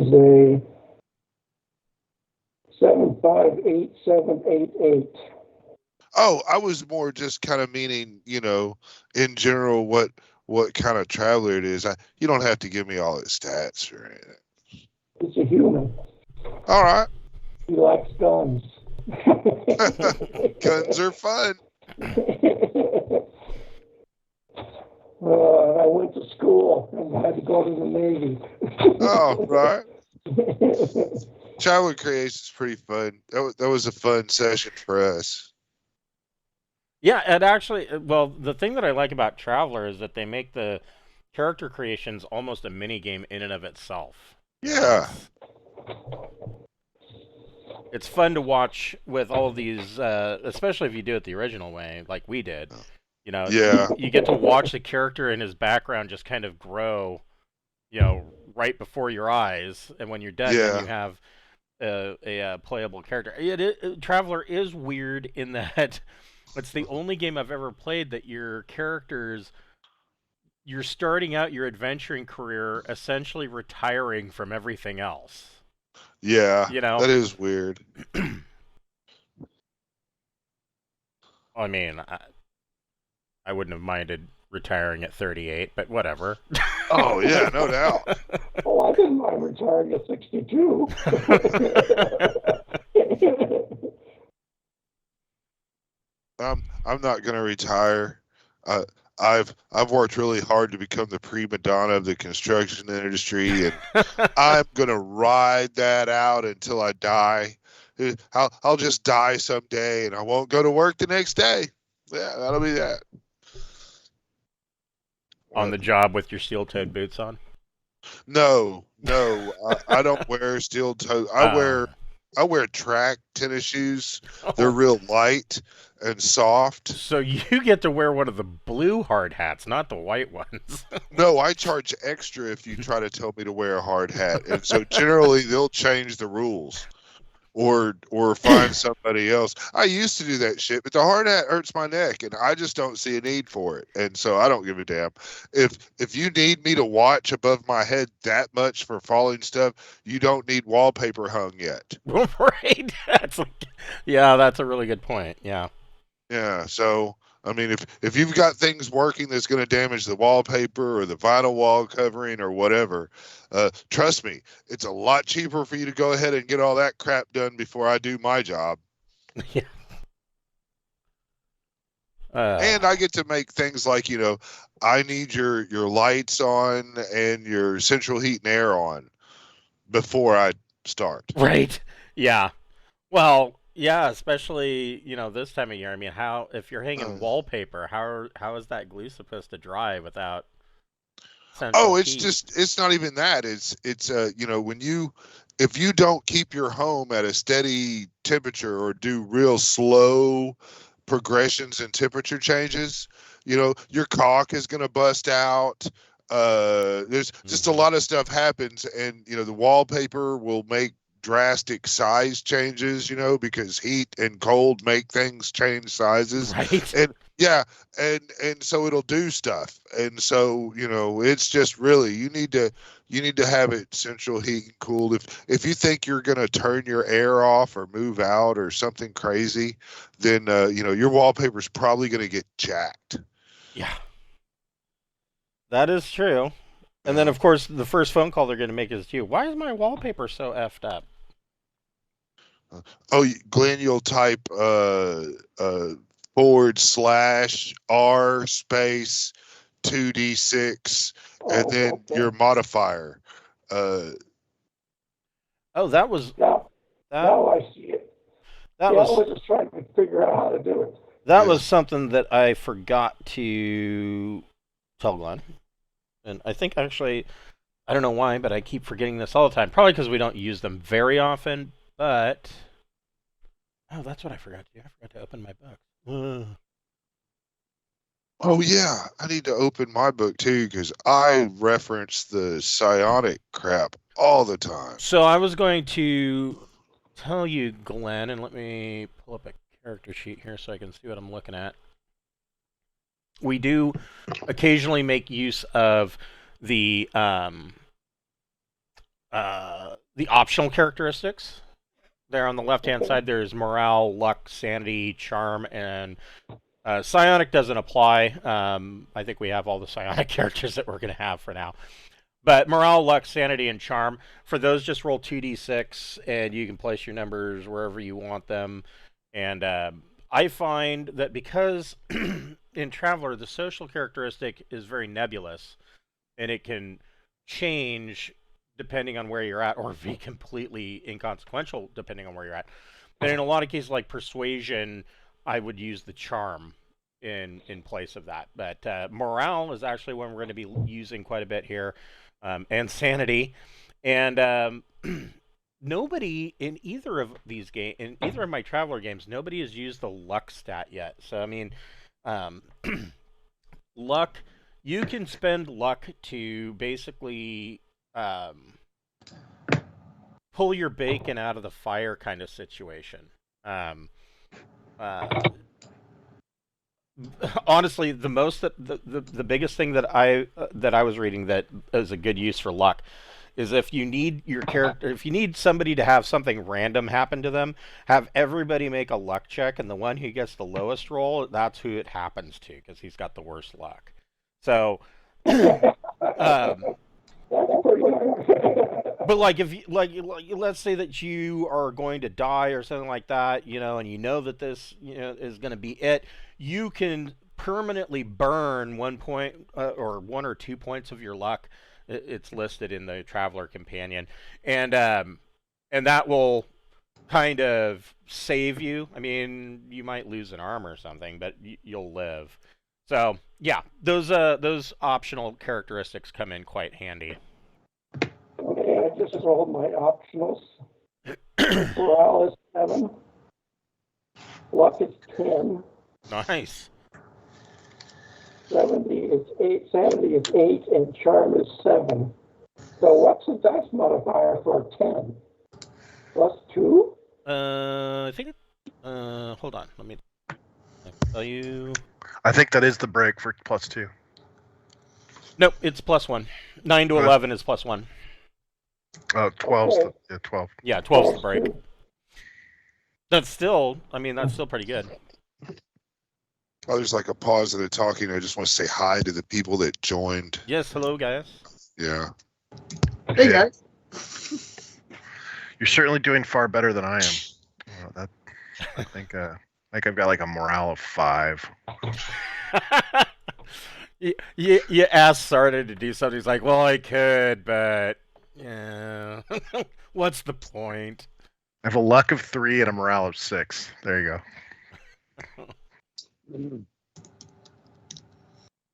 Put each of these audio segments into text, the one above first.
is a 758788. Oh, I was more just kind of meaning, in general, what kind of traveler it is. You don't have to give me all its stats or anything. It's a human. All right. He likes guns. Guns are fun. I went to school and had to go to the Navy. Oh, right. Traveler Creation is pretty fun. That was a fun session for us. Yeah, and actually, well, the thing that I like about Traveler is that they make the character creations almost a mini game in and of itself. Yeah. It's fun to watch with all of these, especially if you do it the original way, like we did. Yeah. You get to watch the character and his background just kind of grow, right before your eyes, and when you're done, then you have a playable character. Traveler is weird in that it's the only game I've ever played that your characters, you're starting out your adventuring career essentially retiring from everything else. Yeah, that is weird. I mean, I wouldn't have minded retiring at 38, but whatever. Oh, yeah, no doubt. Oh, I didn't mind retiring at 62. I'm not going to retire. I've worked really hard to become the prima donna of the construction industry, and I'm going to ride that out until I die. I'll just die someday, and I won't go to work the next day. Yeah, that'll be that. On the job with your steel-toed boots on? No, I don't wear steel-toed. I wear track tennis shoes. They're real light and soft. So you get to wear one of the blue hard hats, not the white ones. No, I charge extra if you try to tell me to wear a hard hat. And so generally they'll change the rules or find somebody else. I used to do that shit, but the hard hat hurts my neck and I just don't see a need for it. And so I don't give a damn. If you need me to watch above my head that much for falling stuff, you don't need wallpaper hung yet. Right. That's a really good point. Yeah. Yeah, so I mean, if you've got things working that's going to damage the wallpaper or the vinyl wall covering or whatever, trust me, it's a lot cheaper for you to go ahead and get all that crap done before I do my job. Yeah. And I get to make things like, I need your lights on and your central heat and air on before I start. Right. Yeah. Well, yeah, especially, this time of year. I mean, if you're hanging wallpaper, how is that glue supposed to dry without central heat? It's not even that. It's if you don't keep your home at a steady temperature or do real slow progressions in temperature changes, your caulk is going to bust out. There's just a lot of stuff happens, and the wallpaper will make drastic size changes, because heat and cold make things change sizes. Right. And yeah, and so it'll do stuff. And so, it's just really you need to have it central heat and cooled. If you think you're going to turn your air off or move out or something crazy, then your wallpaper's probably going to get jacked. Yeah. That is true. And then, of course, the first phone call they're going to make is to you. Why is my wallpaper so effed up? Glenn, you'll type /R space 2d6 and then your modifier. Now I see it. I was just trying to figure out how to do it. That was something that I forgot to tell Glenn. And I think actually, I don't know why, but I keep forgetting this all the time. Probably because we don't use them very often, but... Oh, that's what I forgot to do. I forgot to open my book. Oh, yeah. I need to open my book, too, because I reference the psionic crap all the time. So I was going to tell you, Glenn, and let me pull up a character sheet here so I can see what I'm looking at. We do occasionally make use of the the optional characteristics. There on the left-hand side, there's morale, luck, sanity, charm, and psionic doesn't apply. I think we have all the psionic characters that we're going to have for now. But morale, luck, sanity, and charm, for those, just roll 2d6, and you can place your numbers wherever you want them. And I find that because in Traveler, the social characteristic is very nebulous, and it can change depending on where you're at, or be completely inconsequential depending on where you're at. And in a lot of cases, like persuasion, I would use the charm in place of that. But morale is actually one we're going to be using quite a bit here, and sanity. And nobody in either of these games, in either of my Traveler games, nobody has used the luck stat yet. So I mean, luck, you can spend luck to basically pull your bacon out of the fire kind of situation. Honestly, the biggest thing that I was reading that is a good use for luck is if you need your character, if you need somebody to have something random happen to them, have everybody make a luck check, and the one who gets the lowest roll, that's who it happens to, because he's got the worst luck. So, but like if let's say that you are going to die or something like that, and you know that this is going to be it, you can permanently burn 1 point or 1 or 2 points of your luck. It's listed in the Traveler Companion, and that will kind of save you. I mean, you might lose an arm or something, but you'll live. So yeah, those optional characteristics come in quite handy. Okay, I just rolled my optionals. Morale is 7. Luck is 10. Nice. Sanity is 8, and charm is 7. So what's the dice modifier for a 10? +2? I think hold on, let me tell you. I think that is the break for +2. Nope, it's +1. 9 to 11 is +1. 12's Okay. the 12. Yeah, 12's the break. That's still pretty good. Oh, there's like a pause in the talking. I just want to say hi to the people that joined. Yes, hello guys. Yeah. Hey guys. You're certainly doing far better than I am. I think I've got like a morale of 5. You asked Sarta to do something. He's like, well, I could, but yeah. What's the point? I have a luck of 3 and a morale of 6. There you go.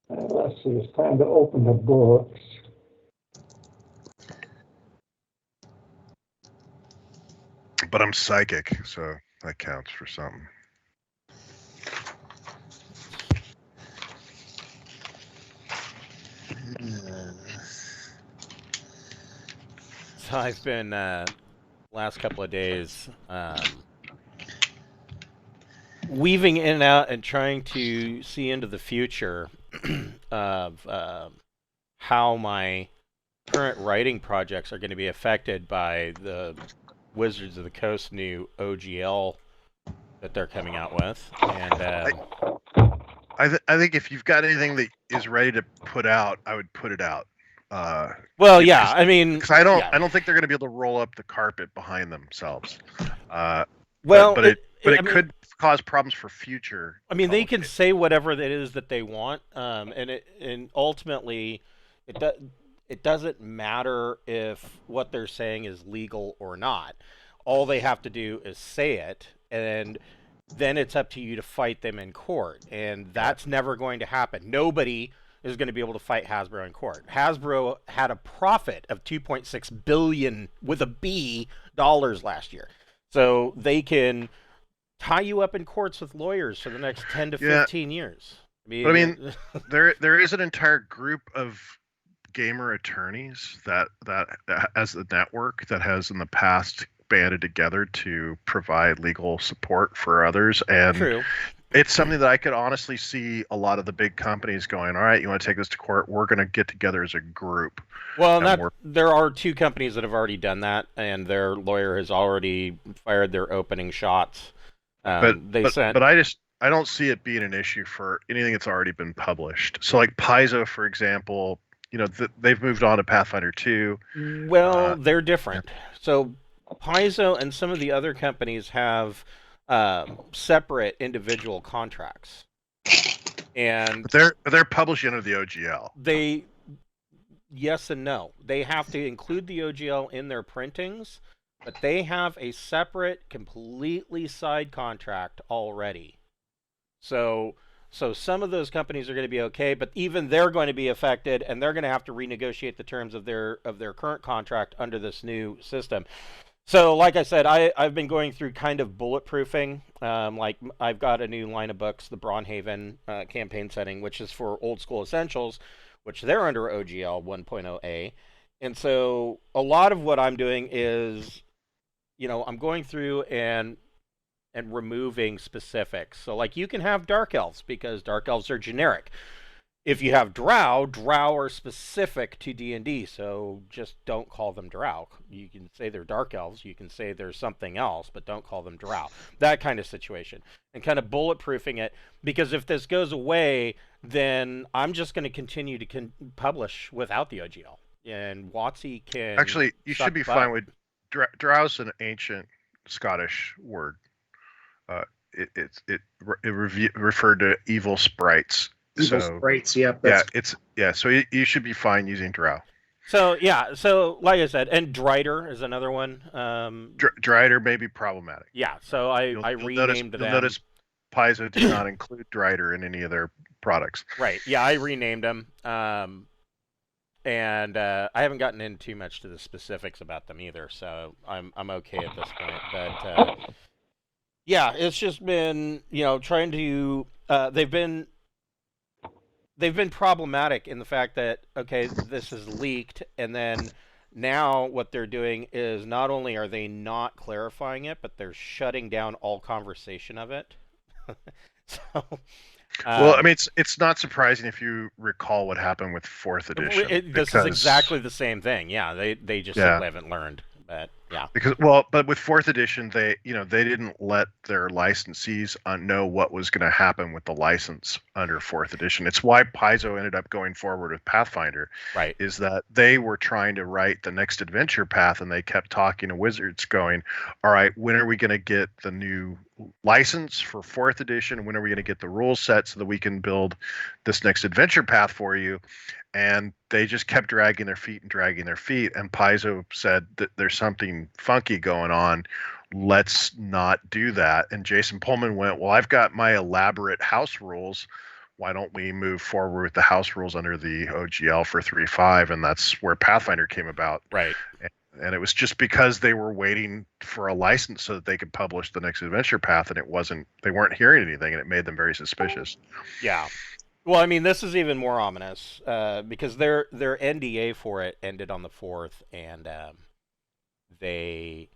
Let's see, it's time to open the books. But I'm psychic, so that counts for something. So I've been last couple of days weaving in and out and trying to see into the future of how my current writing projects are going to be affected by the Wizards of the Coast new OGL that they're coming out with. And I think if you've got anything that is ready to put out, I would put it out. Well, yeah, I mean, because I don't yeah. think they're going to be able to roll up the carpet behind themselves. Well, but it could cause problems for future. I mean, they can say whatever it is that they want, and ultimately, it doesn't matter if what they're saying is legal or not. All they have to do is say it, and then it's up to you to fight them in court, and that's never going to happen. Nobody is going to be able to fight Hasbro in court. Hasbro had a profit of $2.6 billion with a B dollars last year, so they can tie you up in courts with lawyers for the next 10 to 15 years. I mean, there is an entire group of gamer attorneys that as a network that has in the past banded together to provide legal support for others, and True. It's something that I could honestly see a lot of the big companies going, all right, you want to take this to court? We're going to get together as a group. Well, there are 2 companies that have already done that, and their lawyer has already fired their opening shots. But I don't see it being an issue for anything that's already been published. So like Paizo, for example, they've moved on to Pathfinder 2. Well, they're different. So Paizo and some of the other companies have separate individual contracts, and they're publishing under the OGL. Yes and no. They have to include the OGL in their printings, but they have a separate, completely side contract already. So some of those companies are going to be okay, but even they're going to be affected, and they're going to have to renegotiate the terms of their current contract under this new system. So, like I said, I've been going through kind of bulletproofing. Like I've got a new line of books, the Braunhaven campaign setting, which is for old school essentials, which they're under OGL 1.0A. And so a lot of what I'm doing is, I'm going through and removing specifics. So like you can have dark elves because dark elves are generic. If you have drow are specific to D&D, so just don't call them drow. You can say they're dark elves, you can say they're something else, but don't call them drow. That kind of situation. And kind of bulletproofing it, because if this goes away, then I'm just going to continue to publish without the OGL. And WotC can... Actually, you should be fine with... Drow's an ancient Scottish word. It referred to evil sprites. Evil sprites, yep. So you should be fine using drow. So like I said, and Drider is another one. Drider may be problematic. Yeah, so I renamed them. You'll notice Paizo did not include Drider in any of their products. Right, yeah, I renamed them. And I haven't gotten into too much to the specifics about them either, so I'm okay at this point. But yeah, it's just been, trying to they've been problematic in the fact that, okay, this is leaked, and then now what they're doing is not only are they not clarifying it, but they're shutting down all conversation of it. So, well, I mean, it's not surprising if you recall what happened with 4th edition. This is exactly the same thing. Yeah, they just simply haven't learned. But yeah, but with 4th edition, they didn't let their licensees know what was going to happen with the license under 4th edition. It's why Paizo ended up going forward with Pathfinder. Right, is that they were trying to write the next adventure path, and they kept talking to Wizards, going, "All right, when are we going to get the new license for 4th edition? When are we going to get the rule set so that we can build this next adventure path for you?" And they just kept dragging their feet. And Paizo said that there's something funky going on. Let's not do that. And Jason Pullman went, well, I've got my elaborate house rules. Why don't we move forward with the house rules under the OGL for 3.5? And that's where Pathfinder came about. Right. And it was just because they were waiting for a license so that they could publish the next adventure path. And they weren't hearing anything, and it made them very suspicious. Yeah. Well, I mean, this is even more ominous because their NDA for it ended on the 4th, and it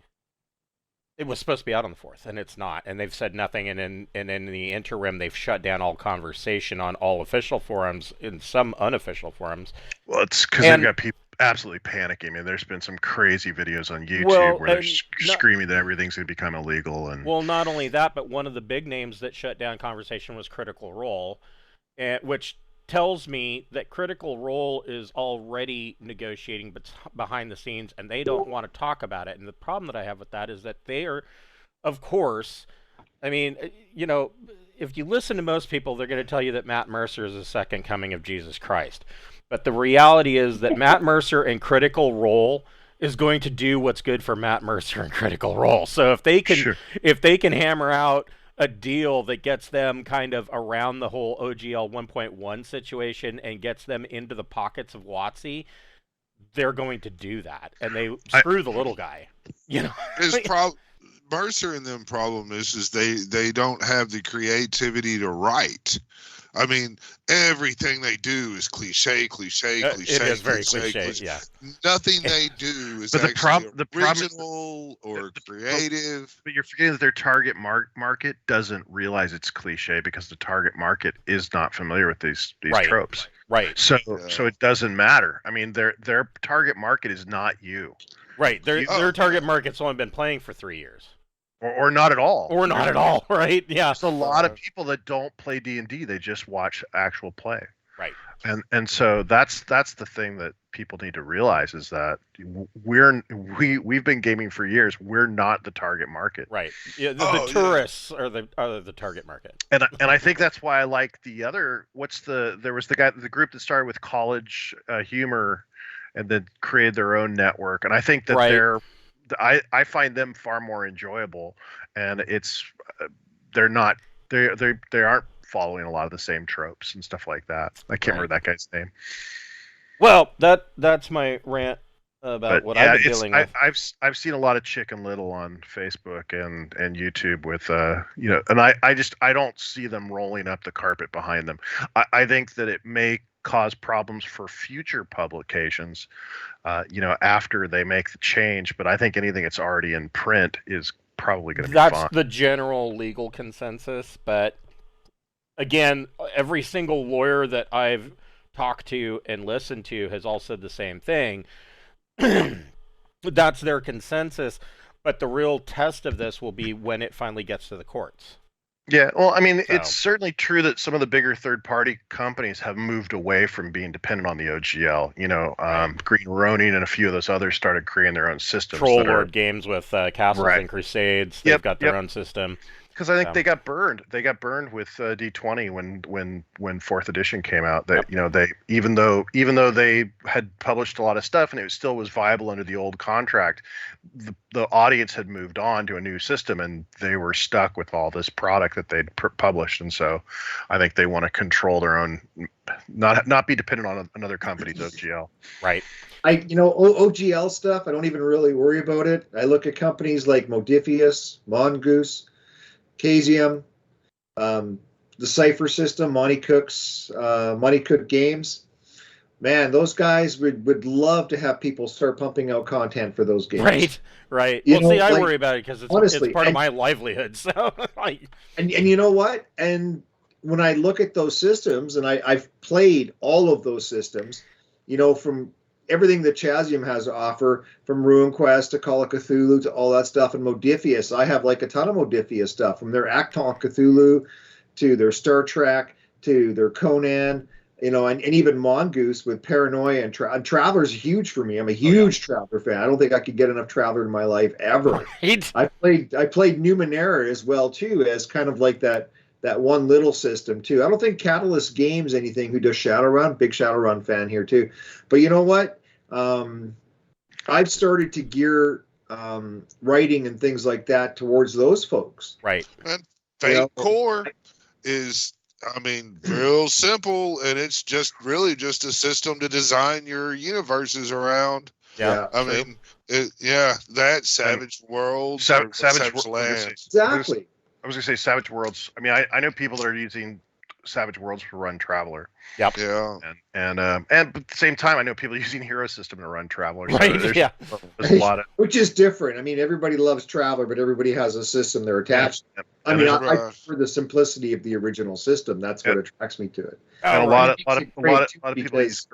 was supposed to be out on the 4th, and it's not. And they've said nothing, and in the interim, they've shut down all conversation on all official forums, in some unofficial forums. Well, it's because they've got people absolutely panicking. I mean, there's been some crazy videos on YouTube where they're screaming that everything's going to become illegal. And well, not only that, but one of the big names that shut down conversation was Critical Role. Which tells me that Critical Role is already negotiating behind the scenes, and they don't want to talk about it. And the problem that I have with that is that they are, of course, I mean, if you listen to most people, they're going to tell you that Matt Mercer is the second coming of Jesus Christ. But the reality is that Matt Mercer and Critical Role is going to do what's good for Matt Mercer and Critical Role. So if they can hammer out a deal that gets them kind of around the whole OGL 1.1 situation and gets them into the pockets of WotC, they're going to do that, and they screw the little guy. Mercer and them problem is they don't have the creativity to write. I mean, everything they do is cliche. It is very cliche. Yeah. Nothing they do is But the actually problem is original or creative. But you're forgetting that their target market doesn't realize it's cliche because the target market is not familiar with these tropes. Right. So it doesn't matter. I mean, their target market is not you. Right. Their target market's only been playing for 3 years. Or not at all. Or not at all, right? Yeah. There's a lot of people that don't play D&D. They just watch actual play. Right. And so that's the thing that people need to realize is that we've been gaming for years. We're not the target market. Right. Yeah, the tourists are the target market. And I think that's why I like the other. There was the group that started with college humor, and then created their own network. And I think that I find them far more enjoyable, and they aren't following a lot of the same tropes and stuff like that. I can't remember that guy's name. Well, that's my rant about what I've been dealing with. I've seen a lot of Chicken Little on Facebook and YouTube with and I don't see them rolling up the carpet behind them. I think that it may cause problems for future publications, after they make the change. But I think anything that's already in print is probably going to be fine. That's the general legal consensus. But again, every single lawyer that I've talked to and listened to has all said the same thing. That's their consensus. But the real test of this will be when it finally gets to the courts. Yeah, well, I mean, it's certainly true that some of the bigger third-party companies have moved away from being dependent on the OGL. Green Ronin and a few of those others started creating their own systems. Troll Lord games with Castles and Crusades. They've got their own system. Because I think they got burned. They got burned with D20 when Fourth Edition came out. That they even though they had published a lot of stuff and it still was viable under the old contract, the audience had moved on to a new system and they were stuck with all this product that they'd published. And so, I think they want to control their own, not be dependent on another company's OGL. Right. OGL stuff, I don't even really worry about it. I look at companies like Modiphius, Mongoose, Casium, the Cypher system, Monty Cook Games. Man, those guys would love to have people start pumping out content for those games. Right. I worry about it because it's part of my livelihood. So, and you know what? And when I look at those systems, and I've played all of those systems, from everything that Chaosium has to offer, from Ruin Quest to Call of Cthulhu to all that stuff, and Modiphius. I have like a ton of Modiphius stuff, from their Acton Cthulhu to their Star Trek to their Conan, and even Mongoose with Paranoia and Traveler's huge for me. I'm a huge Traveler fan. I don't think I could get enough Traveler in my life ever. Right. I played Numenera as well too, as kind of like that one little system too. I don't think Catalyst Games anything who does Shadowrun. Big Shadowrun fan here too. But you know what? I've started to gear writing and things like that towards those folks. Right. And Fate Core is, real simple, and it's really just a system to design your universes around. Yeah. That Savage World, Savage Lands. Exactly. I was going to say Savage Worlds. I know people that are using Savage Worlds to run Traveler. Yep. Yeah. And at the same time, I know people using Hero System to run Traveler. So right. There's a lot of, which is different. Everybody loves Traveler, but everybody has a system they're attached to. I prefer the simplicity of the original system. That's what attracts me to it. And a lot of people use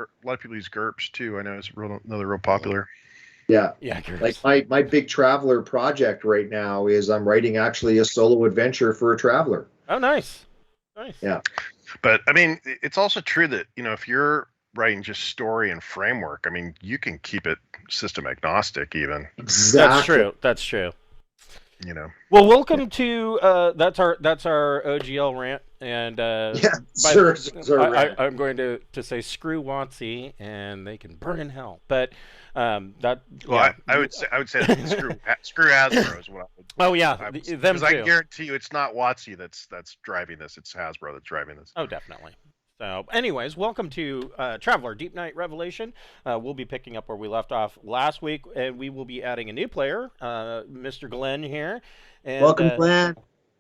GURPS too. I know it's another real popular. Yeah. GURPS. Like my big Traveler project right now is I'm writing actually a solo adventure for a Traveler. Oh, nice. Yeah. But it's also true that if you're writing just story and framework, you can keep it system agnostic even. Exactly. That's true. Well, welcome to that's our OGL rant, and I'm going to say screw WotC and they can burn in hell. But I would say screw Hasbro is what I would. Oh yeah, them too. Because I guarantee you, it's not WotC that's driving this. It's Hasbro that's driving this. Oh, definitely. So, anyways, welcome to Traveler Deepnight Revelation. We'll be picking up where we left off last week, and we will be adding a new player, Mr. Glenn here. And, welcome, Glenn.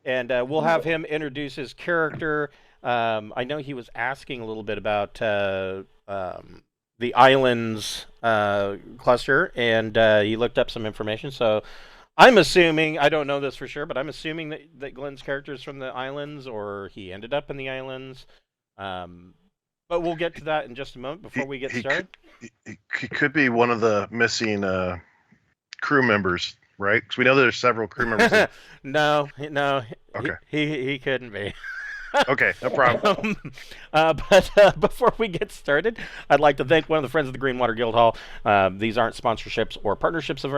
And we'll have him introduce his character I know he was asking a little bit about the islands cluster, and he looked up some information. So I'm assuming, I don't know this for sure, but I'm assuming that Glenn's character is from the islands, or he ended up in the islands. But we'll get to that in just a moment before we get started. He could be one of the missing crew members, right? Because we know there's several crew members. No. Okay. He couldn't be. Okay, no problem. But before we get started, I'd like to thank one of the friends of the Greenwater Guildhall. These aren't sponsorships or partnerships of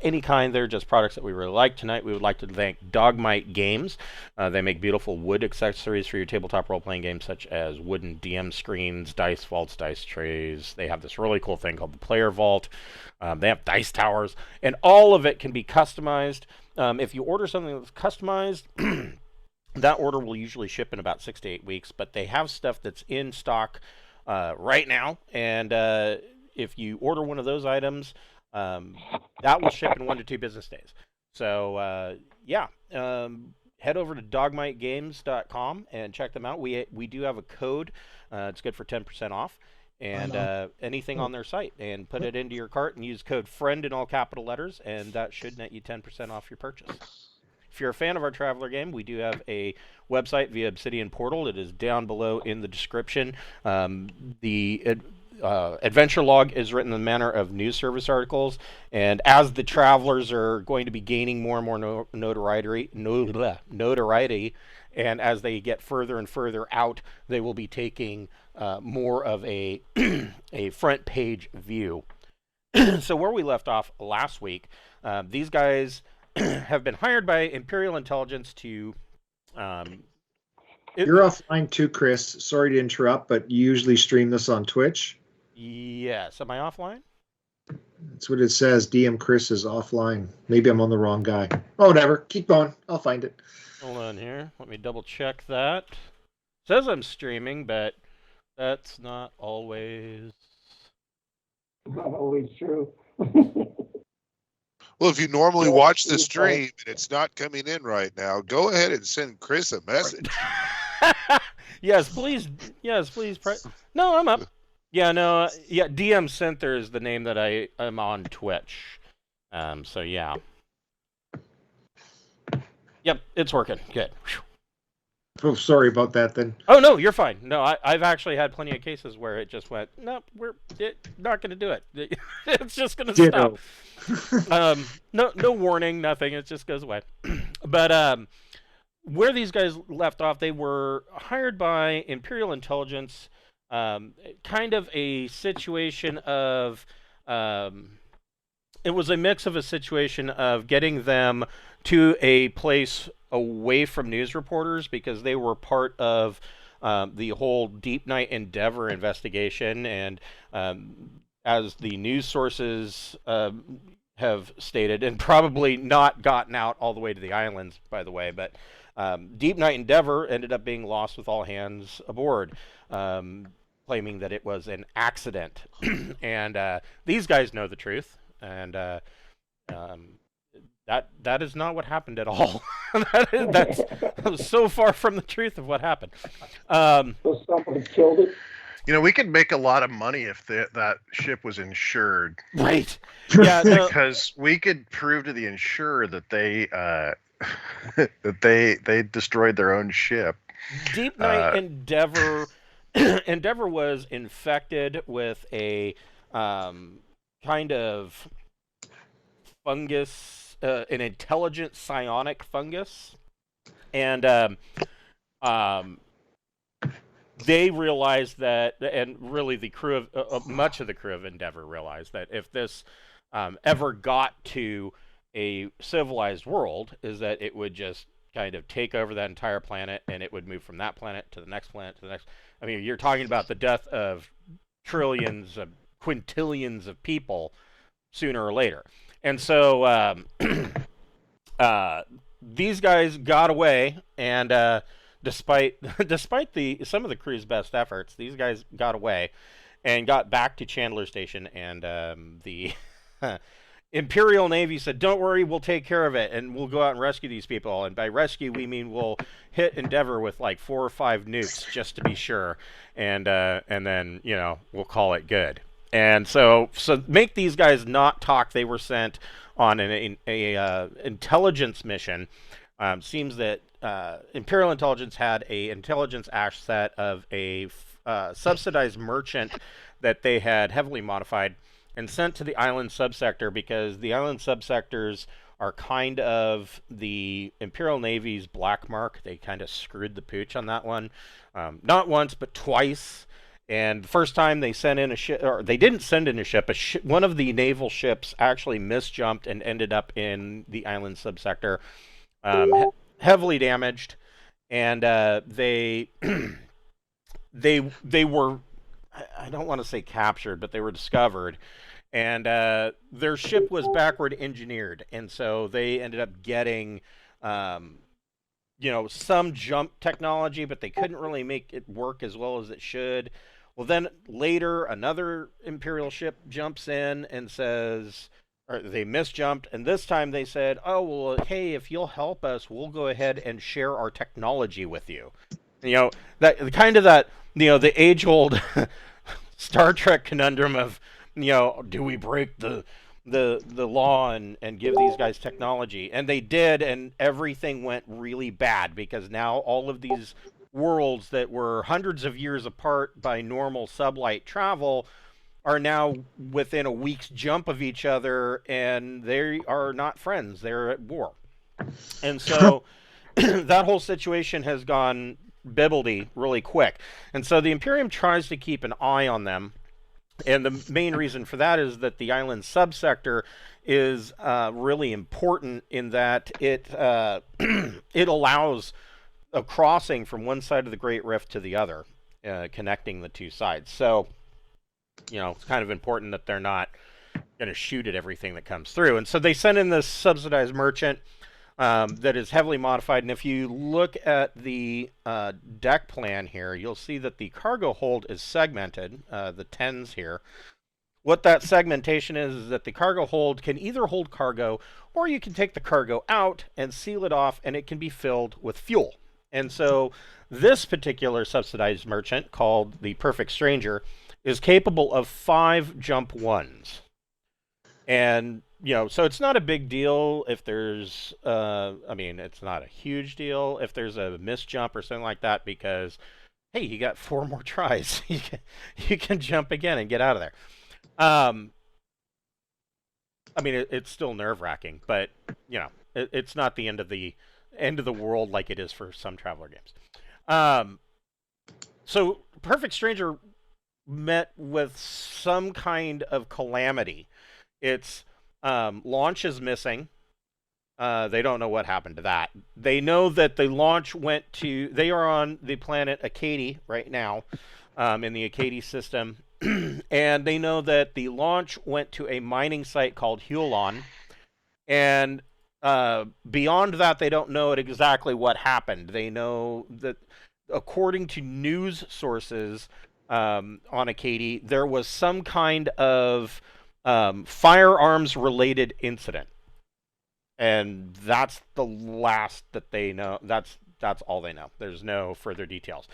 any kind. They're just products that we really like. Tonight, we would like to thank Dogmight Games. They make beautiful wood accessories for your tabletop role-playing games, such as wooden DM screens, dice vaults, dice trays. They have this really cool thing called the Player Vault. They have dice towers, and all of it can be customized. If you order something that's customized, that order will usually ship in about 6 to 8 weeks, but they have stuff that's in stock right now, and if you order one of those items, that will ship in 1 to 2 business days. So, head over to dogmightgames.com and check them out. We do have a code. It's good for 10% off, and anything on their site, and put it into your cart and use code FRIEND in all capital letters, and that should net you 10% off your purchase. If you're a fan of our Traveler game, we do have a website via Obsidian Portal. It is down below in the description. The adventure log is written in the manner of news service articles, and as the Travelers are going to be gaining more and more notoriety, and as they get further and further out, they will be taking more of a a front page view. So where we left off last week, these guys have been hired by Imperial Intelligence to... You're offline too, Chris. Sorry to interrupt, but you usually stream this on Twitch? Yes. Am I offline? That's what it says. DM Chris is offline. Maybe I'm on the wrong guy. Oh, whatever. Keep going. I'll find it. Hold on here. Let me double check that. It says I'm streaming, but that's not always... Not always true. Well, if you normally watch the stream and it's not coming in right now, go ahead and send Chris a message. Yes, please. Yes, please. No, I'm up. Yeah, no. Yeah, DM Center is the name that I am on Twitch. So, yeah. Yep, it's working. Good. Whew. Oh, sorry about that then. Oh, no, you're fine. No, I've actually had plenty of cases where it just went, nope, we're not going to do it. It's just going to stop. No warning, nothing. It just goes away. But where these guys left off, they were hired by Imperial Intelligence, kind of a situation of... it was a mix of a situation of getting them to a place away from news reporters, because they were part of the whole Deepnight Endeavor investigation, and as the news sources have stated, and probably not gotten out all the way to the islands, by the way, but Deepnight Endeavor ended up being lost with all hands aboard, claiming that it was an accident. And these guys know the truth, and that is not what happened at all. That's so far from the truth of what happened. So somebody killed it. You know, we could make a lot of money if that ship was insured. Right. Yeah. No. Because we could prove to the insurer that they that they destroyed their own ship. Deepnight Endeavor was infected with a kind of fungus. An intelligent psionic fungus, and they realized that, and really the crew of much of the crew of Endeavor realized that if this ever got to a civilized world, is that it would just kind of take over that entire planet, and it would move from that planet to the next planet to the next. I mean, you're talking about the death of trillions of quintillions of people sooner or later. And so these guys got away, and despite some of the crew's best efforts, these guys got away and got back to Chandler Station, and the Imperial Navy said, "Don't worry, we'll take care of it, and we'll go out and rescue these people." And by rescue, we mean we'll hit Endeavor with like 4 or 5 nukes just to be sure, and then we'll call it good. And so make these guys not talk. They were sent on an intelligence mission. Seems that Imperial Intelligence had a intelligence asset of a subsidized merchant that they had heavily modified and sent to the island subsector, because the island subsectors are kind of the Imperial Navy's black mark. They kind of screwed the pooch on that one. Not once, but twice. And the first time they sent in a ship, or they didn't send in a ship, one of the naval ships actually misjumped and ended up in the island subsector, heavily damaged. And they were, I don't want to say captured, but they were discovered. And their ship was backward engineered, and so they ended up getting, some jump technology, but they couldn't really make it work as well as it should. Well, then later, another Imperial ship jumps in and says, or they misjumped, and this time they said, "Oh, well, hey, if you'll help us, we'll go ahead and share our technology with you." That kind of that, the age-old Star Trek conundrum of, do we break the law and give these guys technology? And they did, and everything went really bad, because now all of these worlds that were hundreds of years apart by normal sublight travel are now within a week's jump of each other, and they are not friends. They're at war. And so that whole situation has gone bibbledy really quick. And so the Imperium tries to keep an eye on them. And the main reason for that is that the island subsector is really important in that it it allows a crossing from one side of the Great Rift to the other, connecting the two sides. So, it's kind of important that they're not going to shoot at everything that comes through. And so they send in this subsidized merchant that is heavily modified. And if you look at the deck plan here, you'll see that the cargo hold is segmented, the 10s here. What that segmentation is that the cargo hold can either hold cargo, or you can take the cargo out and seal it off, and it can be filled with fuel. And so this particular subsidized merchant, called the Perfect Stranger, is capable of 5 jump 1s. And so it's not a big deal if there's, it's not a huge deal if there's a misjump or something like that, because, hey, you got 4 more tries. you can jump again and get out of there. It's still nerve-wracking, but, it's not the end of the world like it is for some Traveler games. So Perfect Stranger met with some kind of calamity. Its launch is missing. They don't know what happened to that. They know that the launch went to... They are on the planet Acadie right now, in the Acadie system. And they know that the launch went to a mining site called Hulon. And beyond that, they don't know exactly what happened. They know that, according to news sources on Acadie, there was some kind of firearms-related incident, and that's the last that they know. That's all they know. There's no further details.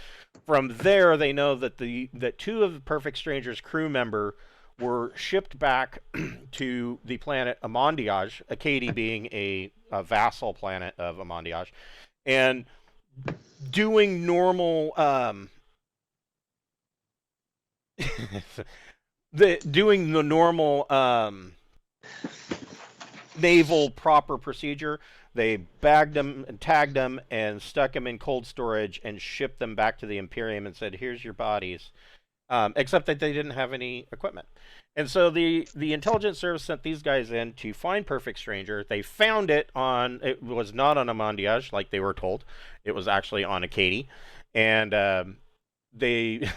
From there, they know that that 2 of the Perfect Stranger's crew member were shipped back to the planet Amondiage, Acadie being a vassal planet of Amondiage, and doing normal doing the normal naval proper procedure. They bagged them and tagged them and stuck them in cold storage and shipped them back to the Imperium and said, "Here's your bodies." Except that they didn't have any equipment. And so the intelligence service sent these guys in to find Perfect Stranger. They found it was not on Amondiage like they were told. It was actually on Acadie. And they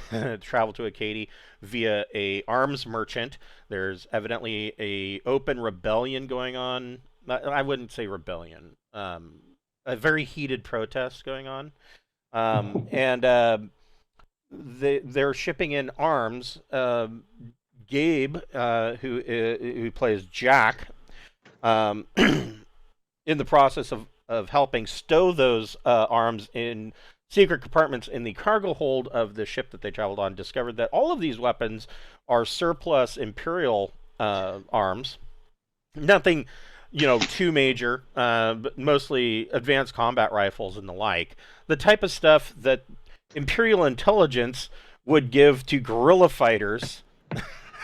traveled to Acadie via a arms merchant. There's evidently a open rebellion going on. I wouldn't say rebellion. A very heated protest going on. And they're shipping in arms. Gabe, who plays Jack, in the process of helping stow those arms in secret compartments in the cargo hold of the ship that they traveled on, discovered that all of these weapons are surplus Imperial arms. Nothing, too major, but mostly advanced combat rifles and the like. The type of stuff that Imperial intelligence would give to guerrilla fighters,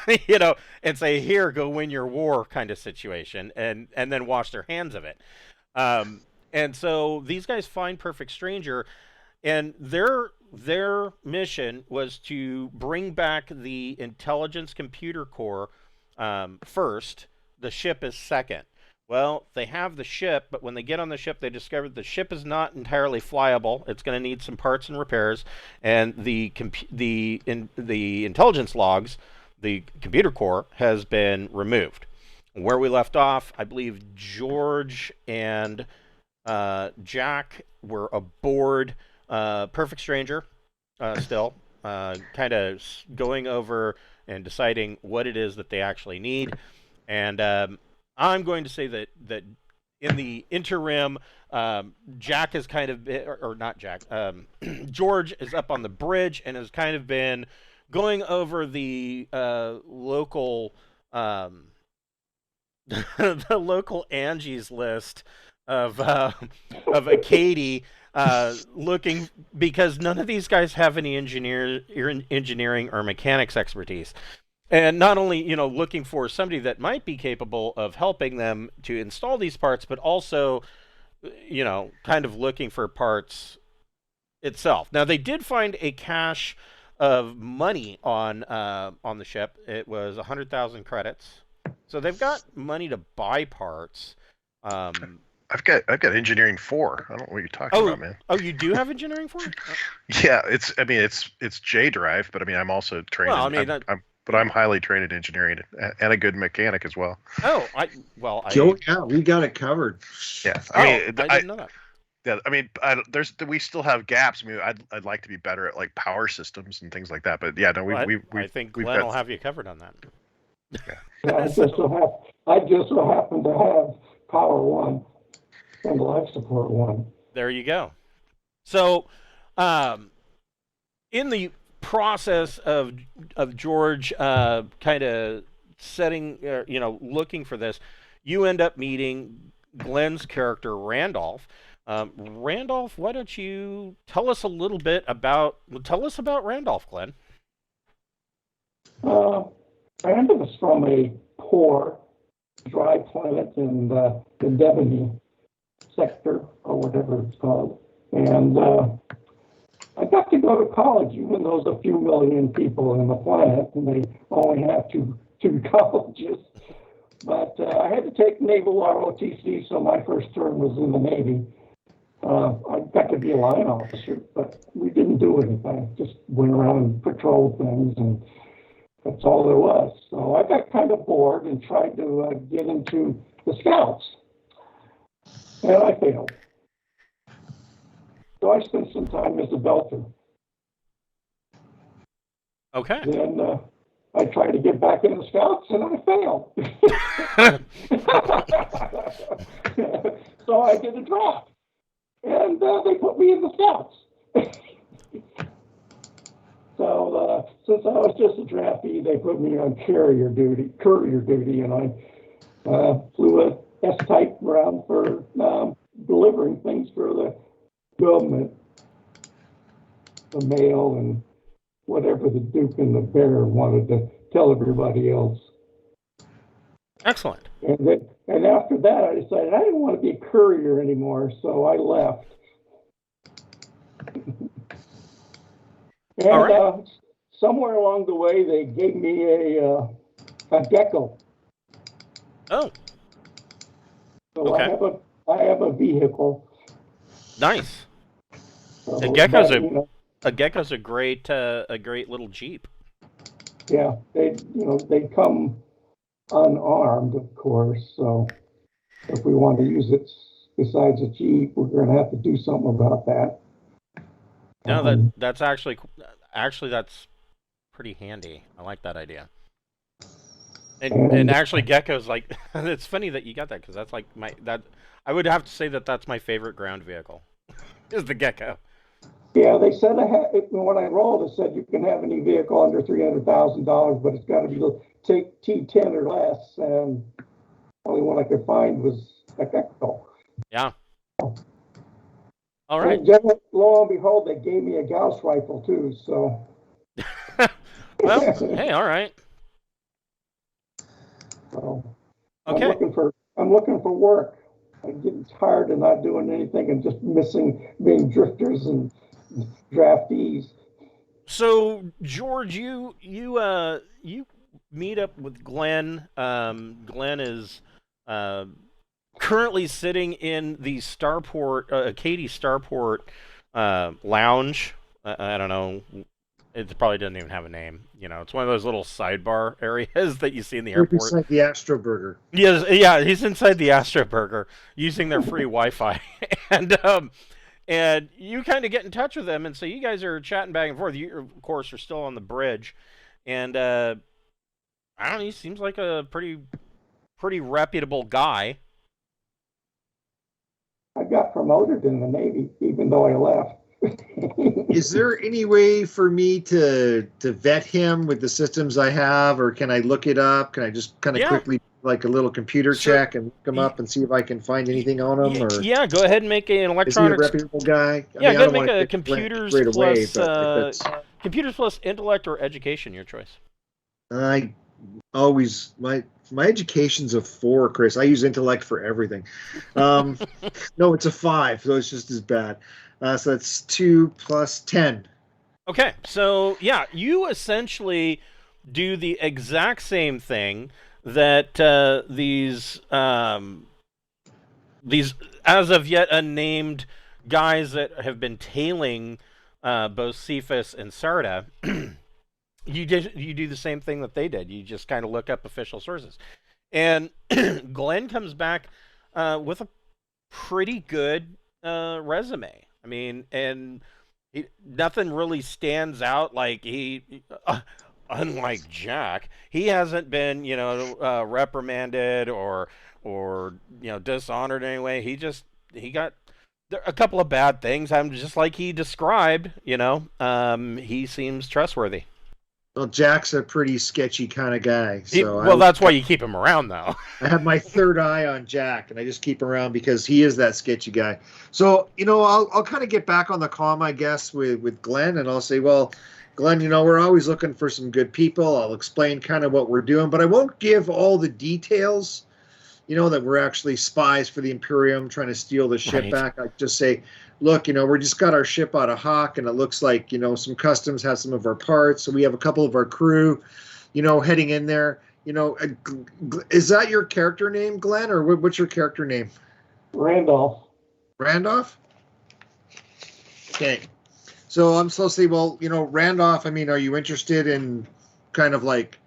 and say, "Here, go win your war," kind of situation, and then wash their hands of it. And so these guys find Perfect Stranger, and their mission was to bring back the intelligence computer core first. The ship is second. Well, they have the ship, but when they get on the ship, they discover the ship is not entirely flyable. It's going to need some parts and repairs, and the intelligence logs, the computer core, has been removed. Where we left off, I believe George and Jack were aboard Perfect Stranger, still, kind of going over and deciding what it is that they actually need. And I'm going to say that in the interim, Jack has kind of been, or not Jack, George is up on the bridge and has kind of been going over the local the local Angie's list of Acadie, looking, because none of these guys have any engineering or mechanics expertise. And not only, looking for somebody that might be capable of helping them to install these parts, but also, kind of looking for parts itself. Now, they did find a cache of money on the ship. It was 100,000 credits. So they've got money to buy parts. I've got engineering 4. I don't know what you're talking about, man. Oh, you do have engineering 4? Yeah, it's J drive, but I'm also trained. Well, I'm highly trained in engineering and a good mechanic as well. Oh, Joe, yeah, we got it covered. Yeah, I didn't know that. Yeah, we still have gaps. I'd like to be better at like power systems and things like that. But yeah, no, I think Glenn will have you covered on that. Yeah, I just so happen to have Power 1 and Life Support 1. There you go. So, in the process of George kind of setting, looking for this, you end up meeting Glenn's character, Randolph. Randolph, why don't you tell us about Randolph, Glenn? Randolph is from a poor, dry planet in the Devony sector, or whatever it's called. And I got to go to college, even though there's a few million people in the planet, and they only have two colleges. But I had to take Naval ROTC, so my first term was in the Navy. I got to be a line officer, but we didn't do anything. Just went around and patrolled things, and that's all there was. So I got kind of bored and tried to get into the Scouts, and I failed. So I spent some time as a belter. Okay. Then I tried to get back in the Scouts, and I failed. So I did a draft, and they put me in the Scouts. So since I was just a draftee, they put me on courier duty, and I flew a S-type around for delivering things for the government, the mail, and whatever the Duke and the Bear wanted to tell everybody else. Excellent. And after that, I decided I didn't want to be a courier anymore, so I left. And all right. Somewhere along the way, they gave me a gecko. Oh. So okay. I have a vehicle. Nice. So a gecko's a great little Jeep. Yeah, they come unarmed, of course. So if we want to use it besides a Jeep, we're going to have to do something about that. No, that's actually that's pretty handy. I like that idea. And actually, Gecko's like, it's funny that you got that because that's like I would have to say that that's my favorite ground vehicle, is the Gecko. Yeah, they said when I rolled, it said you can have any vehicle under $300,000, but it's got to be T10 or less. And the only one I could find was a Gecko. Yeah. All right. And lo and behold, they gave me a Gauss rifle too. So. Well, hey, all right. So, okay. I'm looking for work. I'm getting tired of not doing anything and just being drifters and draftees. So George, you meet up with Glenn. Glenn is currently sitting in the Acadie Starport lounge. I don't know. It probably doesn't even have a name. It's one of those little sidebar areas that you see in the airport. It's like the Astro Burger. Yes, yeah, he's inside the Astro Burger using their free Wi-Fi, and you kind of get in touch with them, and so you guys are chatting back and forth. You, of course, are still on the bridge, and I don't know. He seems like a pretty reputable guy. I got promoted in the Navy, even though I left. Is there any way for me to vet him with the systems I have, or can I look it up? Can I just kind of quickly like a little computer check and look him up and see if I can find anything on him? Or yeah, go ahead and make an electronic. Is he a reputable guy? Yeah, go ahead and make a computers plus computers plus intellect or education, your choice. I always my education's a 4, Chris. I use intellect for everything. No, it's a 5, so it's just as bad. So that's 2 plus 10. Okay, so yeah, you essentially do the exact same thing that these as of yet unnamed guys that have been tailing Bocephus and Sarta. You do the same thing that they did. You just kind of look up official sources, and Glenn comes back with a pretty good resume. I mean, and nothing really stands out. Like unlike Jack, he hasn't been, reprimanded or dishonored in any way. He got a couple of bad things. I'm just like he described. He seems trustworthy. Well, Jack's a pretty sketchy kind of guy. So that's why you keep him around, though. I have my third eye on Jack, and I just keep him around because he is that sketchy guy. So, I'll kind of get back on the comm, I guess, with Glenn, and I'll say, well, Glenn, we're always looking for some good people. I'll explain kind of what we're doing, but I won't give all the details, that we're actually spies for the Imperium trying to steal the ship back. I just say, look, we just got our ship out of Hawk, and it looks like, some customs have some of our parts. So we have a couple of our crew, heading in there. Is that your character name, Glenn, or what's your character name? Randolph. Randolph? Okay. So I'm supposed to say, well, Randolph, are you interested in kind of like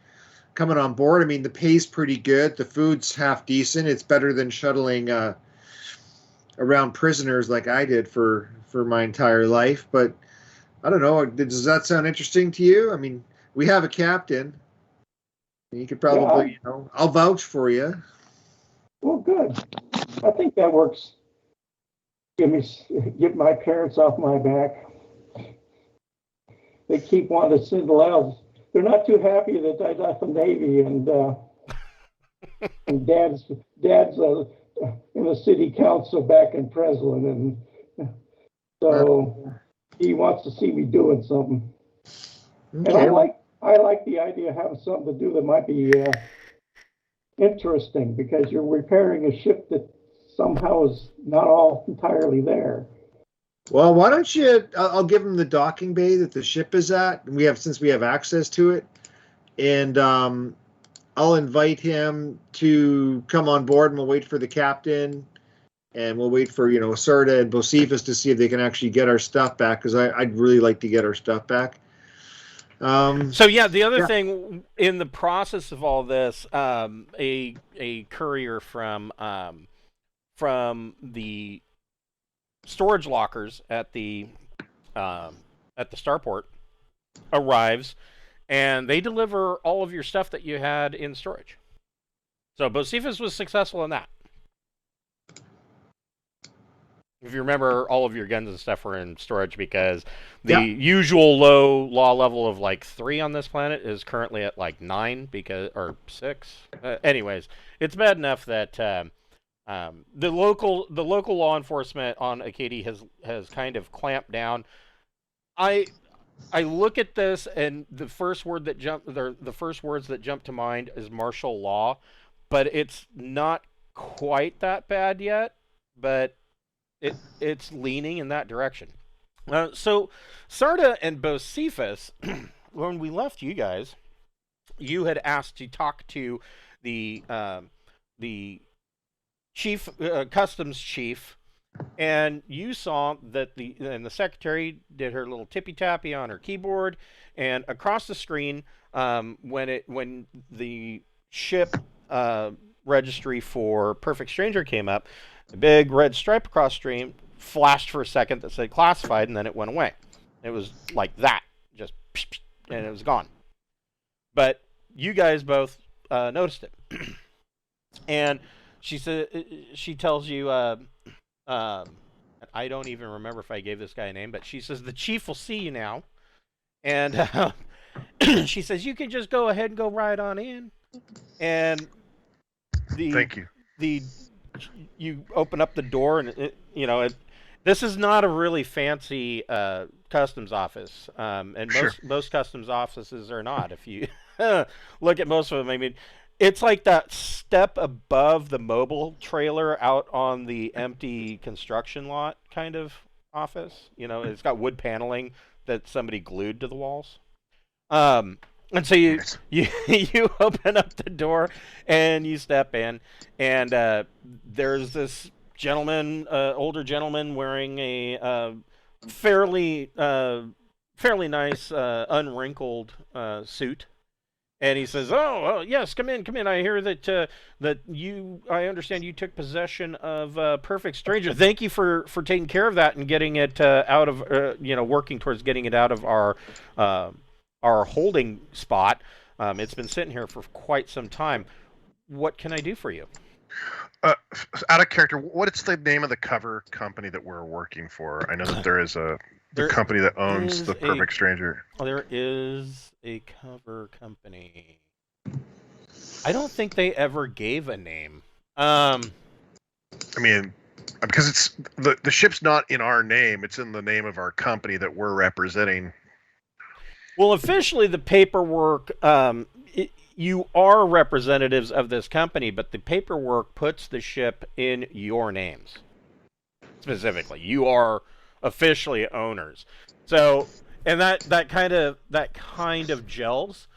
coming on board? The pay's pretty good. The food's half decent. It's better than shuttling around prisoners like I did for my entire life. But I don't know. Does that sound interesting to you? We have a captain. You could probably, I'll vouch for you. Well, good. I think that works. Get my parents off my back. They keep wanting to single out. They're not too happy that I left the Navy, and Dad's in the city council back in Breslin, and so he wants to see me doing something. Okay. And I like the idea of having something to do that might be interesting, because you're repairing a ship that somehow is not all entirely there. Well, why don't you? I'll give him the docking bay that the ship is at, and since we have access to it, and I'll invite him to come on board, and we'll wait for the captain, and we'll wait for Sarta and Bocephus to see if they can actually get our stuff back, because I'd really like to get our stuff back. The other thing in the process of all this, a courier from the storage lockers at the starport arrives, and they deliver all of your stuff that you had in storage. So Bocephus was successful in that. If you remember, all of your guns and stuff were in storage because the usual low law level of like 3 on this planet is currently at like 9 or 6. Anyways, it's bad enough that the local law enforcement on Acadie has kind of clamped down. I look at this and the first words that jump to mind is martial law, but it's not quite that bad yet. But it's leaning in that direction. So Sarta and Bocephus, when we left you guys, you had asked to talk to the chief customs chief, and you saw that the secretary did her little tippy tappy on her keyboard, and across the screen, when the ship registry for Perfect Stranger came up, a big red stripe across stream flashed for a second that said classified, and then it went away. It was like that, just, and it was gone. But you guys both noticed it. And she tells you, I don't even remember if I gave this guy a name, but she says, the chief will see you now. And she says, you can just go ahead and go right on in. And thank you. You open up the door, and this is not a really fancy customs office, and most customs offices are not. If you look at most of them, I mean, it's like that step above the mobile trailer out on the empty construction lot kind of office. It's got wood paneling that somebody glued to the walls. And so you open up the door and you step in, and there's this older gentleman wearing a fairly nice unwrinkled suit, and he says, "Oh, yes, come in. I hear that I understand you took possession of Perfect Stranger. Thank you for taking care of that and getting it out of working towards getting it out of our holding spot. It's been sitting here for quite some time. What can I do for you?" Out of character, what is the name of the cover company that we're working for? I know that there is the company that owns the Perfect Stranger. There is a cover company. I don't think they ever gave a name. I mean, because it's the ship's not in our name; it's in the name of our company that we're representing. Well, officially, the paperwork, you are representatives of this company, but the paperwork puts the ship in your names. Specifically, you are officially owners. So, and that kind of gels,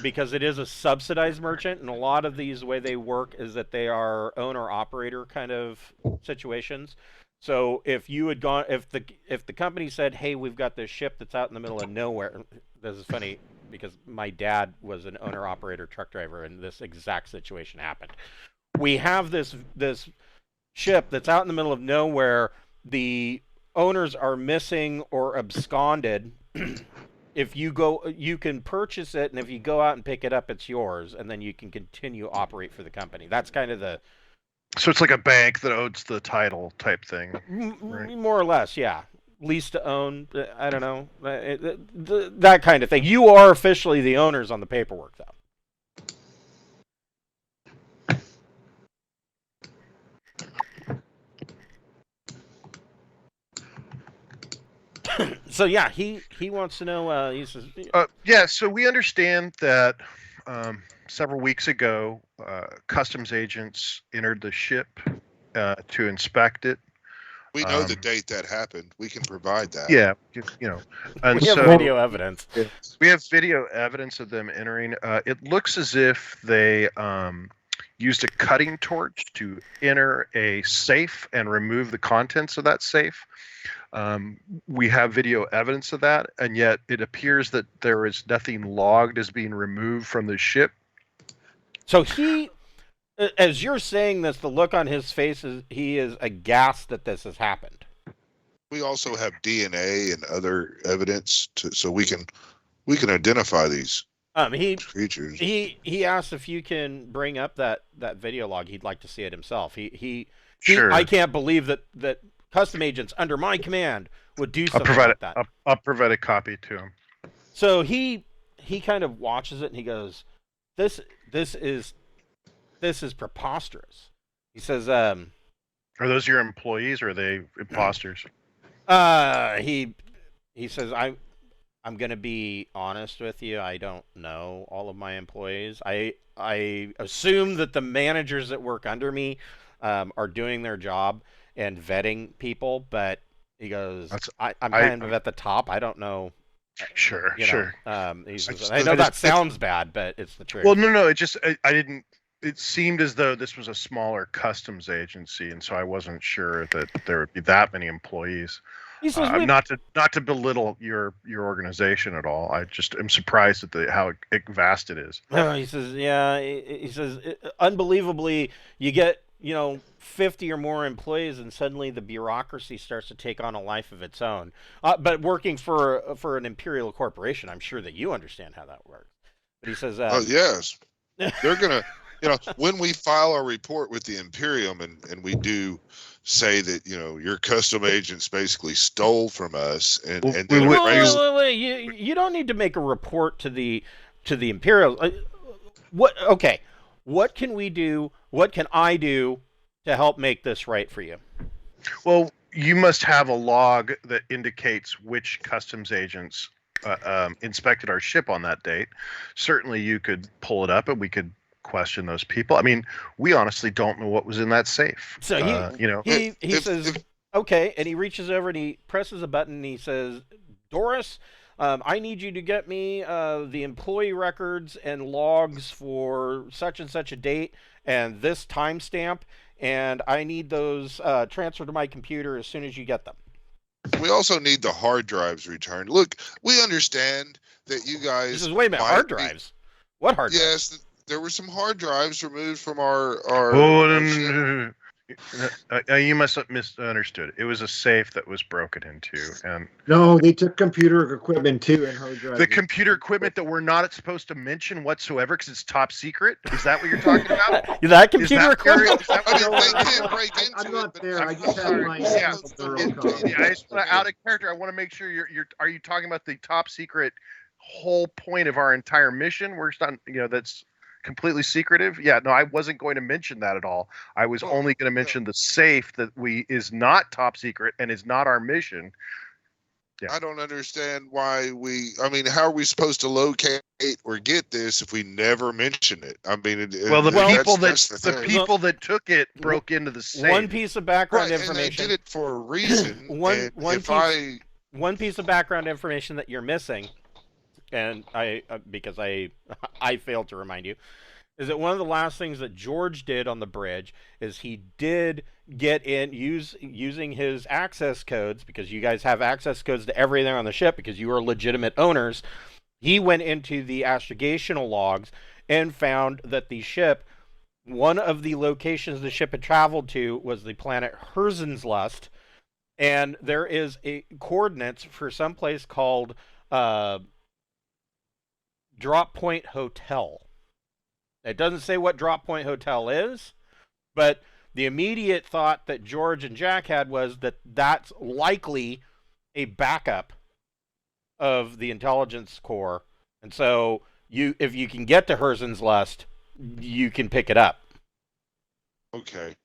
because it is a subsidized merchant, and a lot of these, the way they work is that they are owner-operator kind of situations. So if you had gone, if the company said, "Hey, we've got this ship that's out in the middle of nowhere," this is funny because my dad was an owner-operator truck driver, and this exact situation happened. We have this ship that's out in the middle of nowhere. The owners are missing or absconded. If you go, you can purchase it, and if you go out and pick it up, it's yours, and then you can continue to operate for the company. That's kind of the. So it's like a bank that owns the title type thing, right? More or less, yeah. Lease to own, I don't know, that kind of thing. You are officially the owners on the paperwork, though. So yeah, he wants to know. He says, yeah. So we understand that several weeks ago, customs agents entered the ship to inspect it. We know the date that happened. We can provide that. Yeah, and we have video evidence. We have video evidence of them entering. It looks as if they used a cutting torch to enter a safe and remove the contents of that safe. We have video evidence of that, and yet it appears that there is nothing logged as being removed from the ship. So he, as you're saying this, the look on his face is he is aghast that this has happened. We also have DNA and other evidence, so we can identify these creatures. He asked if you can bring up that video log. He'd like to see it himself. Sure. I can't believe that custom agents under my command would do something like that. I'll provide a copy to him. So he kind of watches it and he goes, "This is preposterous." He says, Are those your employees or are they imposters? He says, I'm going to be honest with you. I don't know all of my employees. I assume that the managers that work under me are doing their job and vetting people, but he goes, I'm kind of at the top. I don't know. Sure. He says, I know that sounds bad, but it's the truth. Well, no. I didn't. It seemed as though this was a smaller customs agency, and so I wasn't sure that there would be that many employees. He says, not to belittle your organization at all. I just am surprised at how vast it is. He says, yeah. He says, unbelievably, you get 50 or more employees, and suddenly the bureaucracy starts to take on a life of its own. But working for an imperial corporation, I'm sure that you understand how that works. But he says, oh yes, they're gonna. When we file our report with the Imperium and we do say that, your custom agents basically stole from us and then wait. You don't need to make a report to the Imperial. What can we do? What can I do to help make this right for you? Well, you must have a log that indicates which customs agents inspected our ship on that date. Certainly you could pull it up and we could question those people. I mean, we honestly don't know what was in that safe. So he says, okay, and he reaches over and he presses a button and he says, Doris, I need you to get me the employee records and logs for such and such a date and this timestamp, and I need those transferred to my computer as soon as you get them. We also need the hard drives returned. Look, we understand that you guys... He says, wait a minute, hard drives? What hard drives? Yes, there were some hard drives removed from our no. You must have misunderstood. It was a safe that was broken into, and no, they took computer equipment too and hard drives. The computer equipment that we're not supposed to mention whatsoever because it's top secret. Is that what you're talking about? That computer equipment? I'm not there. I just have my I just want out of character. I want to make sure you're. Are you talking about the top secret whole point of our entire mission? We're not. That's completely secretive. Yeah, no, I wasn't going to mention that at all. I was only going to mention the safe that is not top secret and is not our mission. Yeah. I don't understand why how are we supposed to locate or get this if we never mention it? I mean, the people that took it broke into the safe. One piece of background information. And they did it for a reason. One piece of background information that you're missing, and because I failed to remind you, is that one of the last things that George did on the bridge is he did get in using his access codes, because you guys have access codes to everything on the ship because you are legitimate owners. He went into the astrogational logs and found that the ship, one of the locations the ship had traveled to was the planet Herzenslust, and there is a coordinates for some place called Drop Point Hotel. It doesn't say what Drop Point Hotel is, but the immediate thought that George and Jack had was that that's likely a backup of the intelligence core, and so if you can get to Herzenslust, you can pick it up. Okay.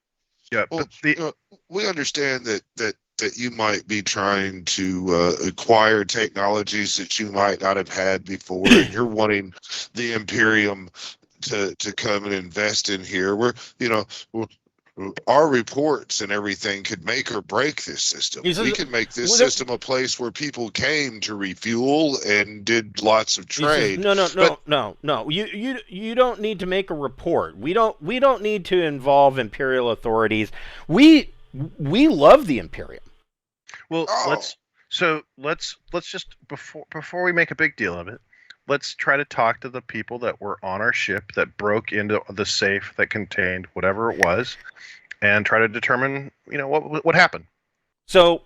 Yeah, well, but we understand that you might be trying to acquire technologies that you might not have had before, and you're wanting the Imperium to come and invest in here. Our reports and everything could make or break this system. We could make this system a place where people came to refuel and did lots of trade. No. You don't need to make a report. We don't need to involve Imperial authorities. We love the Imperium. Well, let's just before we make a big deal of it, let's try to talk to the people that were on our ship that broke into the safe that contained whatever it was, and try to determine, what happened. So,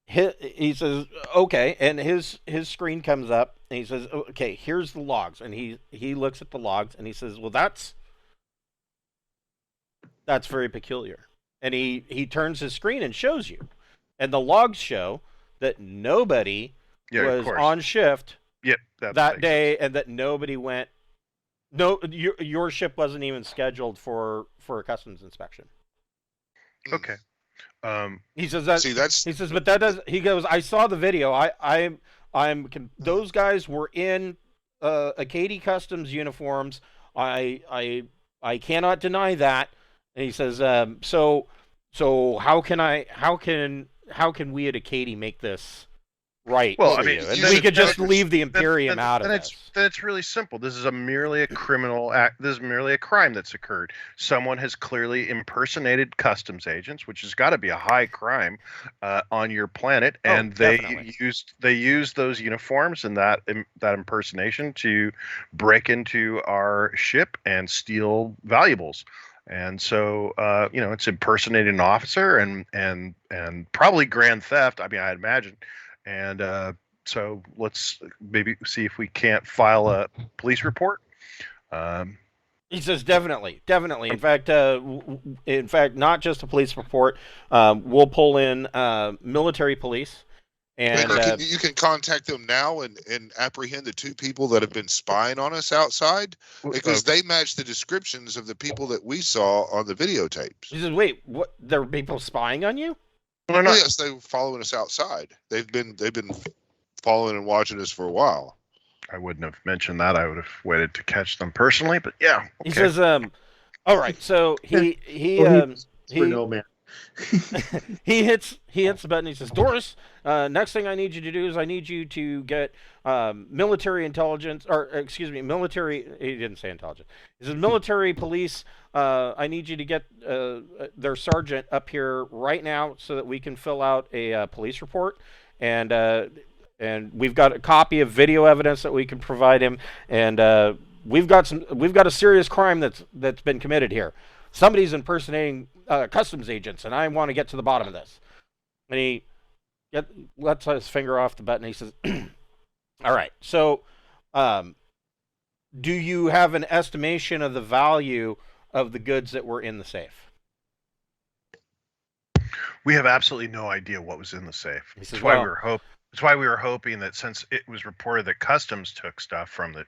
he says, okay, and his screen comes up, and he says, okay, here's the logs, and he looks at the logs, and he says, well, that's very peculiar, and he turns his screen and shows you, and the logs show that nobody was on shift that day, and that nobody went. No, your ship wasn't even scheduled for a customs inspection. Okay. He says that. See, that's. He says, but that does. He goes, I saw the video. I'm. Those guys were in Acadie customs uniforms. I cannot deny that. And he says, so how can we at Acadie make this right? Well, I mean, we could just leave the Imperium out of this. Then it's really simple. This is merely a criminal act. This is merely a crime that's occurred. Someone has clearly impersonated customs agents, which has got to be a high crime on your planet, and they used those uniforms and that impersonation to break into our ship and steal valuables. And so, it's impersonating an officer and probably grand theft. I mean, I'd imagine. And so let's maybe see if we can't file a police report. He says definitely. In fact, not just a police report. We'll pull in military police, and you can contact them now and apprehend the 2 people that have been spying on us outside, because they match the descriptions of the people that we saw on the videotapes. He says, "Wait, what? There are people spying on you?" Well, yes, they were following us outside. They've been following and watching us for a while. I wouldn't have mentioned that. I would have waited to catch them personally, but yeah. Okay. He says, all right, so he no man. he hits the button. He says, Doris, next thing I need you to do is I need you to get military intelligence, or excuse me, military. He didn't say intelligence. He says military police. I need you to get their sergeant up here right now so that we can fill out a police report, and we've got a copy of video evidence that we can provide him, and we've got a serious crime that's been committed here. Somebody's impersonating customs agents, and I want to get to the bottom of this. And he lets his finger off the button. And he says, all right, so do you have an estimation of the value of the goods that were in the safe? We have absolutely no idea what was in the safe. He says, That's why we were hoping that, since it was reported that customs took stuff from that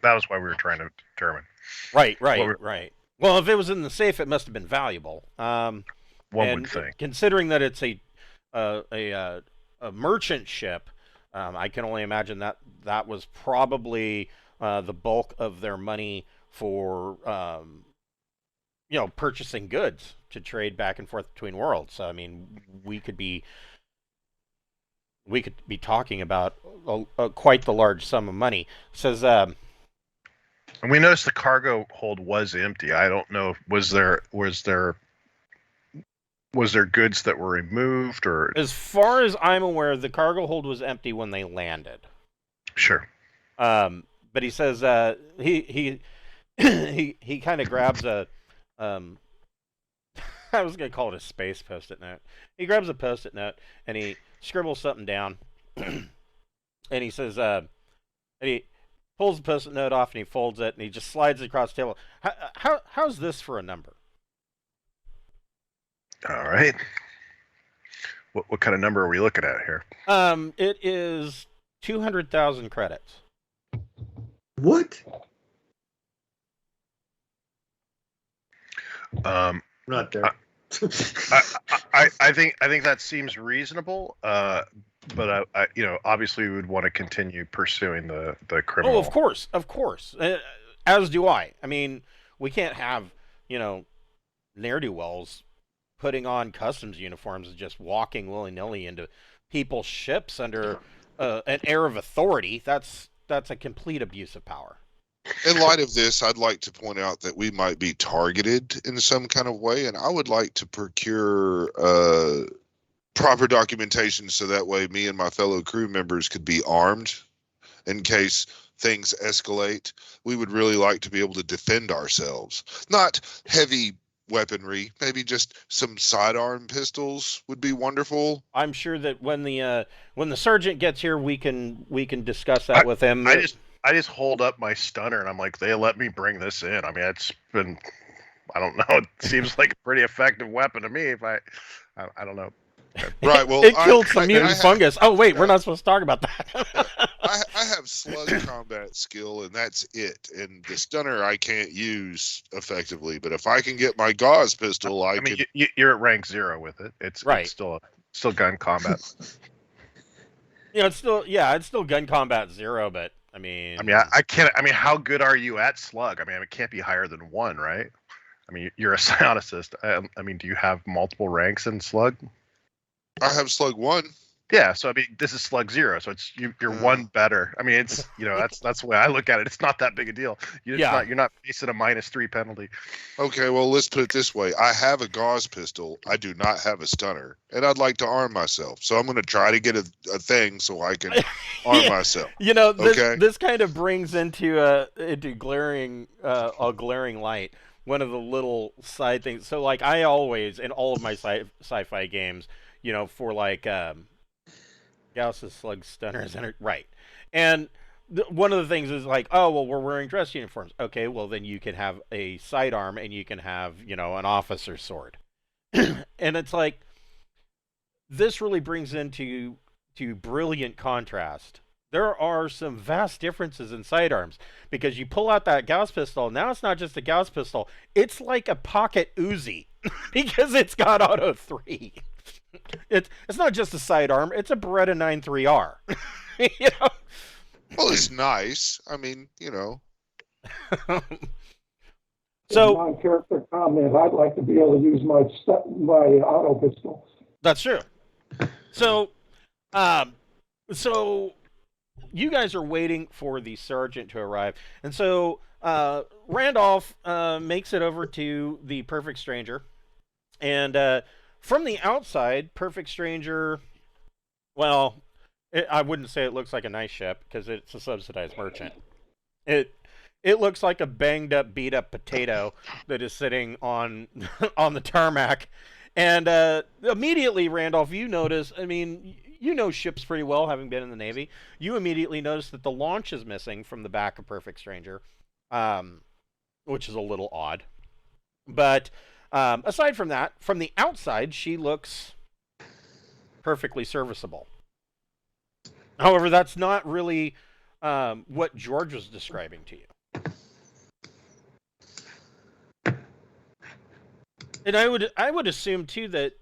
was why we were trying to determine. Right. Well, if it was in the safe, it must have been valuable. One would think. Considering that it's a merchant ship, I can only imagine that was probably the bulk of their money for purchasing goods to trade back and forth between worlds. So I mean, we could be talking about quite the large sum of money. It says. And we noticed the cargo hold was empty. I don't know. Was there goods that were removed, or? As far as I'm aware, the cargo hold was empty when they landed. Sure. But he says he kind of grabs a I was gonna call it a space post-it note. He grabs a post-it note and he scribbles something down, and he says and he pulls the post-it note off and he folds it and he just slides it across the table. How's this for a number? All right. What kind of number are we looking at here? It is 200,000 credits. What? Not there. I think that seems reasonable. But obviously we would want to continue pursuing the criminal. Oh, of course. As do I. I mean, we can't have ne'er-do-wells putting on customs uniforms and just walking willy-nilly into people's ships under an air of authority. That's a complete abuse of power. In light of this, I'd like to point out that we might be targeted in some kind of way, and I would like to procure proper documentation so that way me and my fellow crew members could be armed in case things escalate. We would really like to be able to defend ourselves. Not heavy weaponry. Maybe just some sidearm pistols would be wonderful. I'm sure that when the sergeant gets here, we can discuss that with him. I just hold up my stunner and I'm like, they let me bring this in. I mean, it's been, I don't know. It seems like a pretty effective weapon to me. If I don't know. Right. Well, it killed some mutant fungus. Oh wait, we're not supposed to talk about that. I have slug combat skill, and that's it. And the stunner I can't use effectively. But if I can get my gauze pistol, I mean, you're at rank 0 with it. It's right. It's still gun combat. It's still gun combat 0. But I mean, I can't. I mean, how good are you at slug? I mean, it can't be higher than 1, right? I mean, you're a psionicist. I mean, do you have multiple ranks in slug? I have slug 1. Yeah, so I mean, this is slug 0, so it's you're 1 better. I mean, it's that's the way I look at it. It's not that big a deal. You're not facing a -3 penalty. Okay, well, let's put it this way: I have a gauze pistol. I do not have a stunner, and I'd like to arm myself. So I'm going to try to get a thing so I can arm myself. This kind of brings into glaring a glaring light one of the little side things. So like I always in all of my sci-fi games, for like. Gauss's slug stunners, right? And one of the things is like, oh well, we're wearing dress uniforms. Okay, well then you can have a sidearm and you can have an officer's sword, and it's like this really brings into brilliant contrast. There are some vast differences in sidearms because you pull out that Gauss pistol. Now it's not just a Gauss pistol; it's like a pocket Uzi because it's got auto 3. It's not just a sidearm; it's a Beretta 9.3R. Well, it's nice. I mean, So, my character comment: I'd like to be able to use my auto pistol. That's true. So you guys are waiting for the sergeant to arrive, and so Randolph makes it over to the Perfect Stranger, and. From the outside, Perfect Stranger, well, I wouldn't say it looks like a nice ship because it's a subsidized merchant. It looks like a banged up, beat up potato that is sitting on the tarmac. And immediately, Randolph, you notice, I mean, ships pretty well, having been in the Navy. You immediately notice that the launch is missing from the back of Perfect Stranger, which is a little odd. But... aside from that, from the outside, she looks perfectly serviceable. However, that's not really what George was describing to you. And I would assume too that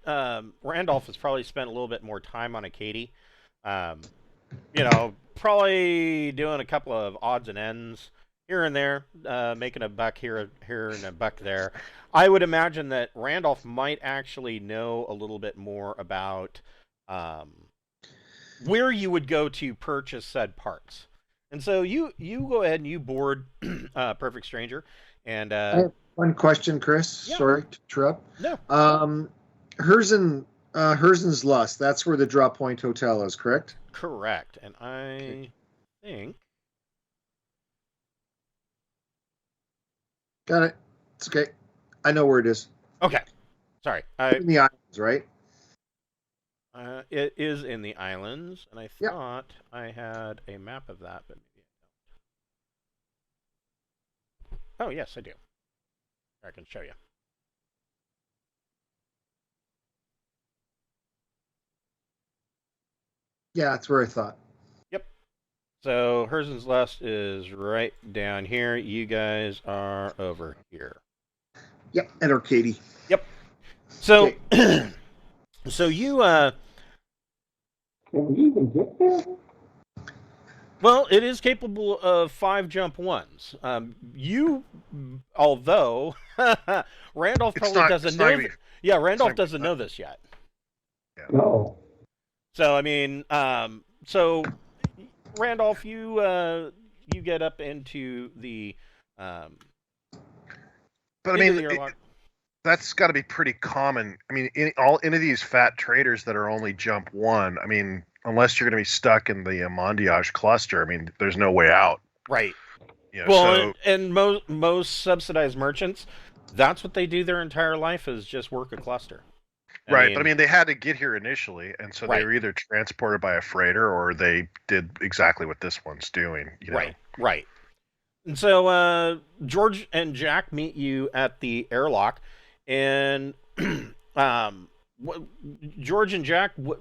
Randolph has probably spent a little bit more time on Acadie. Probably doing a couple of odds and ends here and there, making a buck here and a buck there. I would imagine that Randolph might actually know a little bit more about where you would go to purchase said parts. And so you go ahead and you board Perfect Stranger. And I have one question, Chris. Yeah. Sorry to interrupt. No. Herzen's Lust. That's where the Drop Point Hotel is, correct? Correct. And I think. Got it. It's okay. I know where it is. Okay. Sorry. In the islands, right? It is in the islands, and I thought I had a map of that, but maybe I don't. Oh, yes, I do. I can show you. Yeah, that's where I thought. Yep. So Herzen's Lust is right down here. You guys are over here. Yep, and Acadie. Yep. So, so you Can we even get there? well, it is capable of 5 jump 1s. Although Randolph probably doesn't know. Yeah, Randolph doesn't know this yet. No. So I mean, so Randolph, you get up into the. But I mean, that's got to be pretty common. I mean, any of these fat traders that are only jump 1. I mean, unless you're going to be stuck in the Mondiage cluster, I mean, there's no way out. Right. You know, well, and most subsidized merchants, That's what they do their entire life, is just work a cluster. Right, but I mean, they had to get here initially, and so Right. they were either transported by a freighter or they did exactly what this one's doing. You know? Right. And so George and Jack meet you at the airlock, and George and Jack, I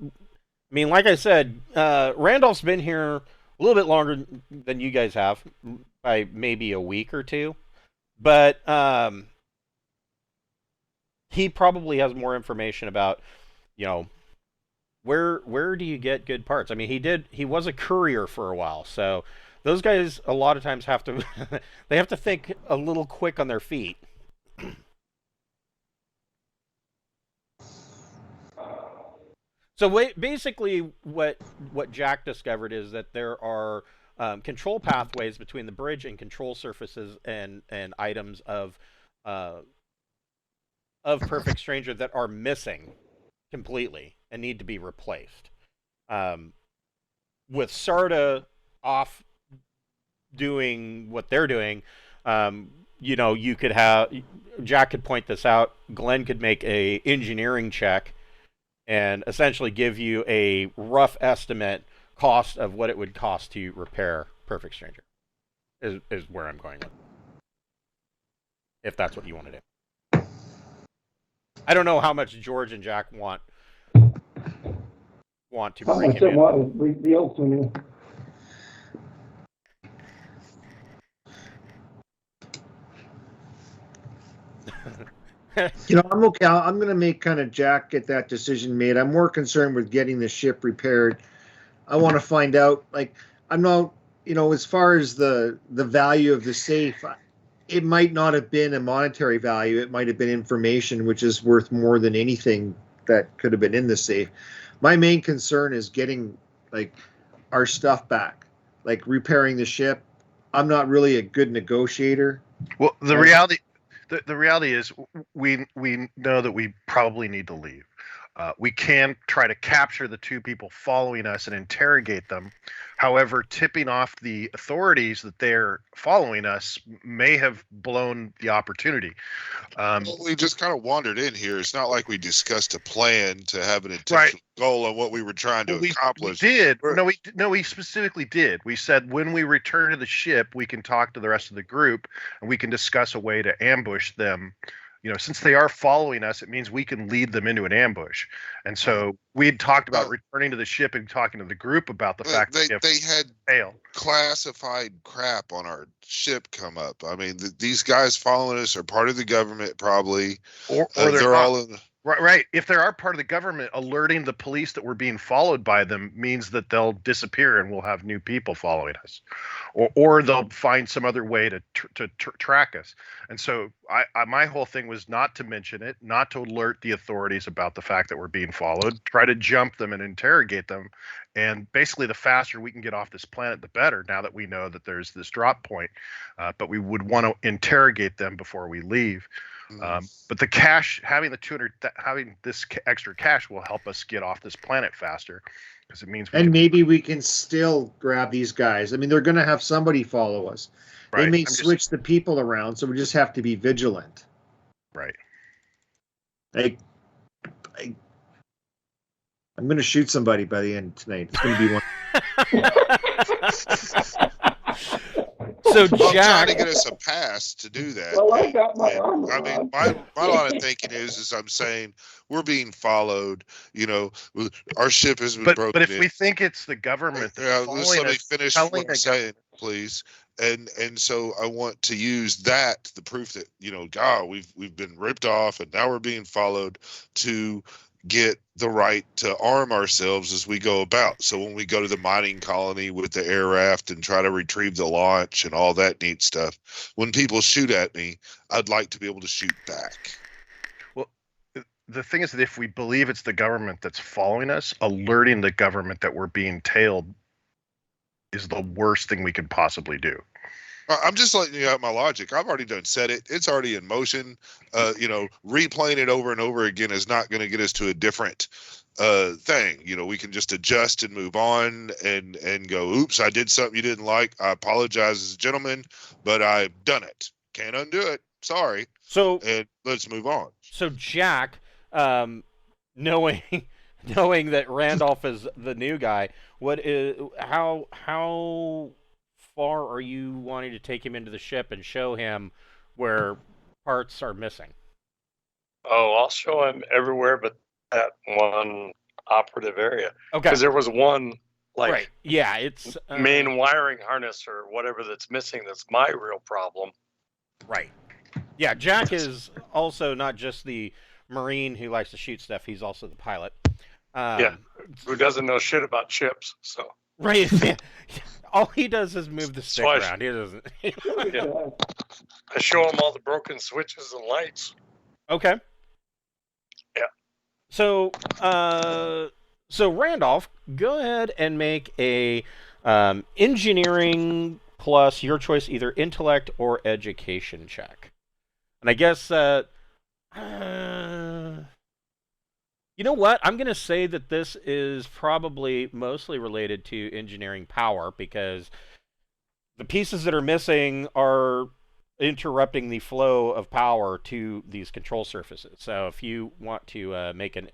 mean, like I said, Randolph's been here a little bit longer than you guys have, by maybe a week or two, but he probably has more information about, where do you get good parts? I mean, he was a courier for a while, so those guys a lot of times have to they have to think a little quick on their feet. So basically what Jack discovered is that there are control pathways between the bridge and control surfaces and items of Perfect Stranger that are missing completely and need to be replaced. With Sarta off doing what they're doing, you could have Jack could point this out. Glenn could make a engineering check and essentially give you a rough estimate cost of what it would cost to repair Perfect Stranger. Is where I'm going with, if that's what you want to do. I don't know how much George and Jack want to How bring much him it in. was revealed to me. I'm okay. I'm going to make kind of Jack get that decision made. I'm more concerned with getting the ship repaired. I want to find out, I'm not, as far as the value of the safe, it might not have been a monetary value. It might have been information, which is worth more than anything that could have been in the safe. My main concern is getting our stuff back, repairing the ship. I'm not really a good negotiator. Well, the reality is we know that we probably need to leave. We can try to capture the two people following us and interrogate them. However, tipping off the authorities that they're following us may have blown the opportunity. We just kind of wandered in here. It's not like we discussed a plan to have an intentional goal on what we were trying to accomplish. We did. No, we specifically did. We said when we return to the ship, we can talk to the rest of the group and we can discuss a way to ambush them. Since they are following us, it means we can lead them into an ambush. And so we had talked about returning to the ship and talking to the group about the fact that they had classified crap on our ship come up. I mean, these guys following us are part of the government, probably, or they're all in. Right. If they are part of the government, alerting the police that we're being followed by them means that they'll disappear and we'll have new people following us, or they'll find some other way to track us. And so my whole thing was not to mention it, not to alert the authorities about the fact that we're being followed, try to jump them and interrogate them. And basically, the faster we can get off this planet, the better, now that we know that there's this drop point. But we would want to interrogate them before we leave. But the cash, having this extra cash will help us get off this planet faster, because it means maybe we can still grab these guys. I mean, they're going to have somebody follow us. Right. They may switch the people around, so we just have to be vigilant. Right. I'm going to shoot somebody by the end of tonight. It's going to be one. So I'm Jack, trying to get us a pass to do that. Well, I got my armor I mean, on. my line of thinking is I'm saying we're being followed. Our ship has been broken. But if we think it's the government that's just let me finish what I'm saying, please. And so I want to use that, the proof that we've been ripped off and now we're being followed, to get the right to arm ourselves as we go about. So when we go to the mining colony with the air raft and try to retrieve the launch and all that neat stuff, when people shoot at me, I'd like to be able to shoot back. Well, the thing is that if we believe it's the government that's following us, alerting the government that we're being tailed is the worst thing we could possibly do. I'm just letting you out my logic. I've already done said it. It's already in motion. Replaying it over and over again is not going to get us to a different thing. We can just adjust and move on and go, oops, I did something you didn't like. I apologize as a gentleman, but I've done it. Can't undo it. Sorry. So And let's move on. So Jack, knowing that Randolph is the new guy, how far are you wanting to take him into the ship and show him where parts are missing? Oh, I'll show him everywhere but that one operative area. Okay. Because there was one, like, right. Yeah, it's main wiring harness or whatever that's missing. That's my real problem. Right. Yeah, Jack is also not just the Marine who likes to shoot stuff. He's also the pilot. Yeah, who doesn't know shit about chips, so. Right. Yeah. All he does is move the stick Twice. around. He doesn't. Yeah. I show him all the broken switches and lights. Okay. Yeah. So, so Randolph, go ahead and make a engineering plus your choice, either intellect or education check. And I guess, you know what? I'm going to say that this is probably mostly related to engineering power, because the pieces that are missing are interrupting the flow of power to these control surfaces. So if you want to make an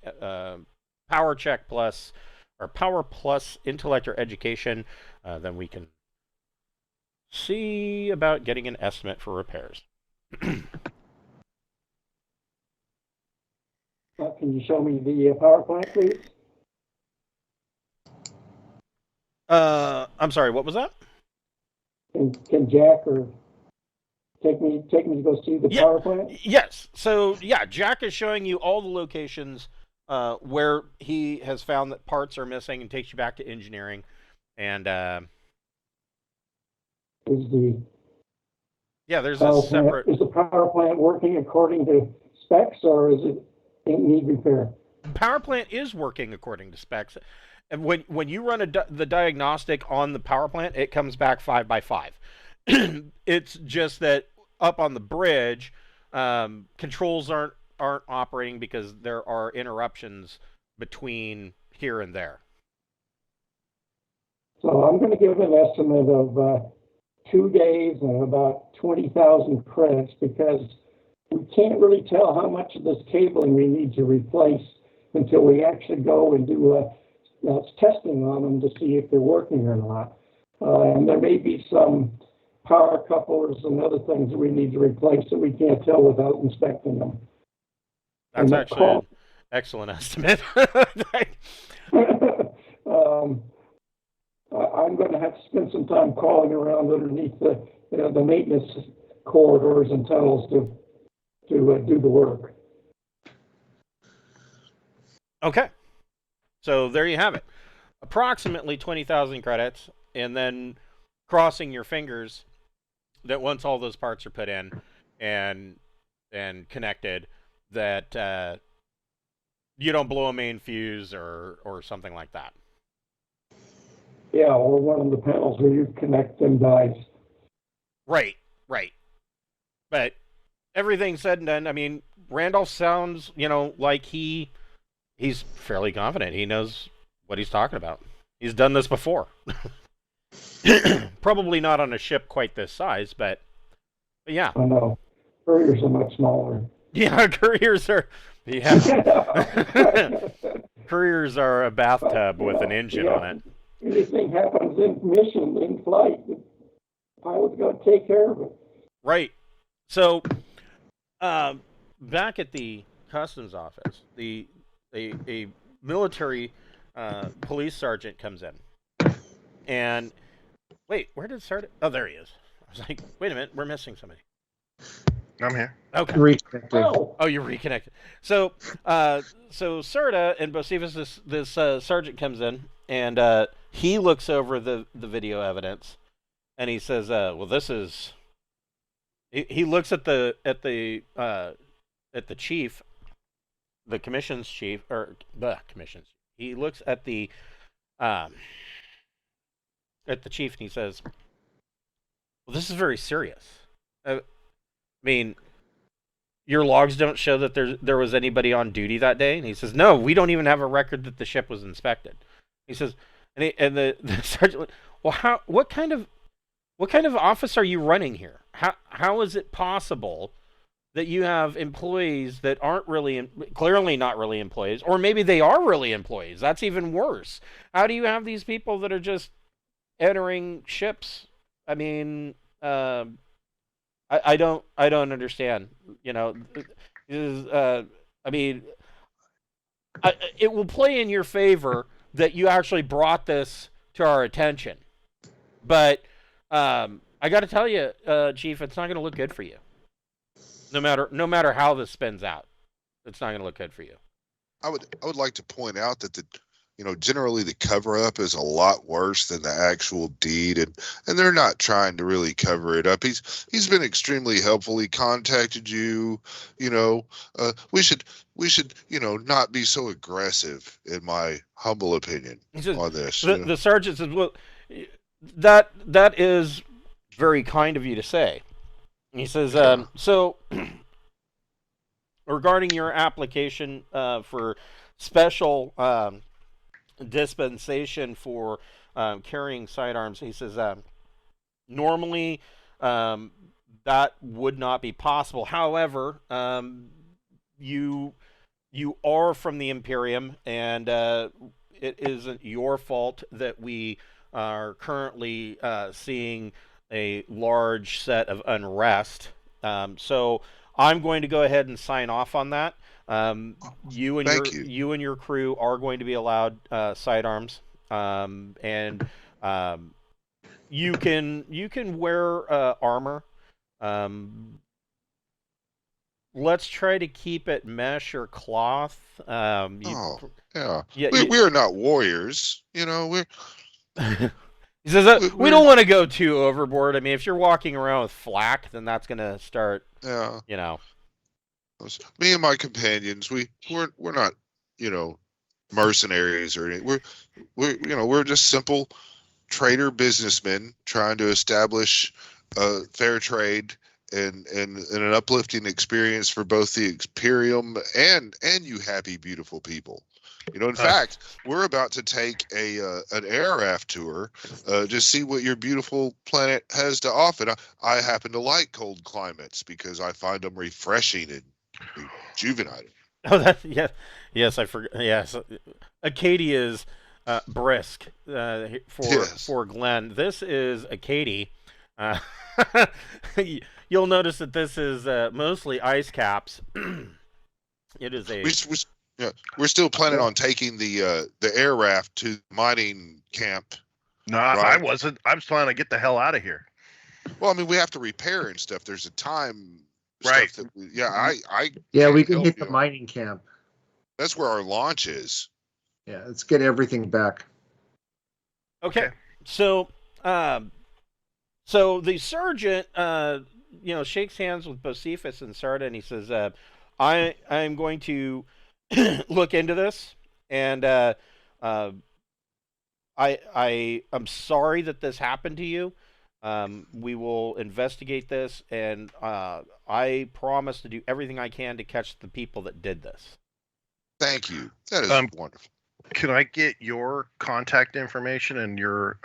power check plus, or power plus intellect or education, then we can see about getting an estimate for repairs. Can you show me the power plant, please? I'm sorry, what was that? Can Jack or take me to go see the power plant? Yes. So yeah, Jack is showing you all the locations where he has found that parts are missing, and takes you back to engineering. And there's a separate. Is the power plant working according to specs, or is it in need repair? Power plant is working according to specs. And when you run the diagnostic on the power plant, it comes back 5 by 5. It's just that up on the bridge, controls aren't operating because there are interruptions between here and there. So I'm going to give an estimate of 2 days and about 20,000 credits, because we can't really tell how much of this cabling we need to replace until we actually go and do testing on them to see if they're working or not. And there may be some power couplers and other things that we need to replace that we can't tell without inspecting them. That's actually an excellent estimate. I'm going to have to spend some time crawling around underneath the maintenance corridors and tunnels to do the work. Okay. So there you have it. Approximately 20,000 credits, and then crossing your fingers that once all those parts are put in and connected, that you don't blow a main fuse or something like that. Yeah, or one of the panels where you connect them dies. Right. But everything said and done, I mean, Randolph sounds, like he's fairly confident. He knows what he's talking about. He's done this before. Probably not on a ship quite this size, but yeah. I know. Couriers are much smaller. Yeah, couriers are. Yeah. Couriers are a bathtub with an engine on it. Anything happens in mission, in flight, the pilot's going to take care of it. Right. So, back at the customs office, a military police sergeant comes in, and wait, where did Sarta? Oh, there he is. I was like, wait a minute, we're missing somebody. I'm here. Okay. Reconnected. Oh, you're reconnected. So Sarta and Bocephus, this sergeant comes in, and he looks over the video evidence, and he says, "Well, this is." He looks at the chief, the commission's chief, or the commission's. He looks at the chief, and he says, "Well, this is very serious. I mean, your logs don't show that there was anybody on duty that day." And he says, "No, we don't even have a record that the ship was inspected." He says, and the sergeant, "Well, what kind of office are you running here? How is it possible that you have employees that aren't really, clearly not really employees, or maybe they are really employees. That's even worse. How do you have these people that are just entering ships? I mean, I don't understand. You know, I mean, it will play in your favor that you actually brought this to our attention, but I got to tell you, Chief, it's not going to look good for you. No matter how this spins out, it's not going to look good for you. I would like to point out that generally the cover up is a lot worse than the actual deed, and they're not trying to really cover it up. He's been extremely helpful. He contacted you. We should not be so aggressive, in my humble opinion, on this. The sergeant says, "Well, that is very kind of you to say." He says, "So regarding your application for special dispensation for carrying sidearms," he says, "normally that would not be possible. However, you are from the Imperium, and it isn't your fault that we are currently seeing a large set of unrest. So I'm going to go ahead and sign off on that. You and your crew are going to be allowed sidearms, and you can wear armor. Let's try to keep it mesh or cloth. Yeah. We are not warriors. We're." He says, we don't want to go too overboard. I mean, if you're walking around with flak, then that's going to start, Me and my companions, we're not, mercenaries or anything. We're just simple trader businessmen trying to establish fair trade and an uplifting experience for both the Imperium and you happy, beautiful people. In fact, we're about to take an air raft tour to see what your beautiful planet has to offer. I happen to like cold climates because I find them refreshing and rejuvenating. Oh, yes, I forgot. Yes, Acadie is brisk for Glenn. This is Acadie. You'll notice that this is mostly ice caps. It is a. We're still planning on taking the air raft to the mining camp. No, right? I wasn't. I was planning to get the hell out of here. Well, I mean, we have to repair and stuff. There's a time. Right. Stuff that we can hit the mining camp. That's where our launch is. Yeah, let's get everything back. Okay. So the sergeant, shakes hands with Bocephus and Sarta, and he says, I'm going to look into this, and I'm sorry that this happened to you. We will investigate this, and I promise to do everything I can to catch the people that did this. Thank you. That is wonderful. Can I get your contact information and your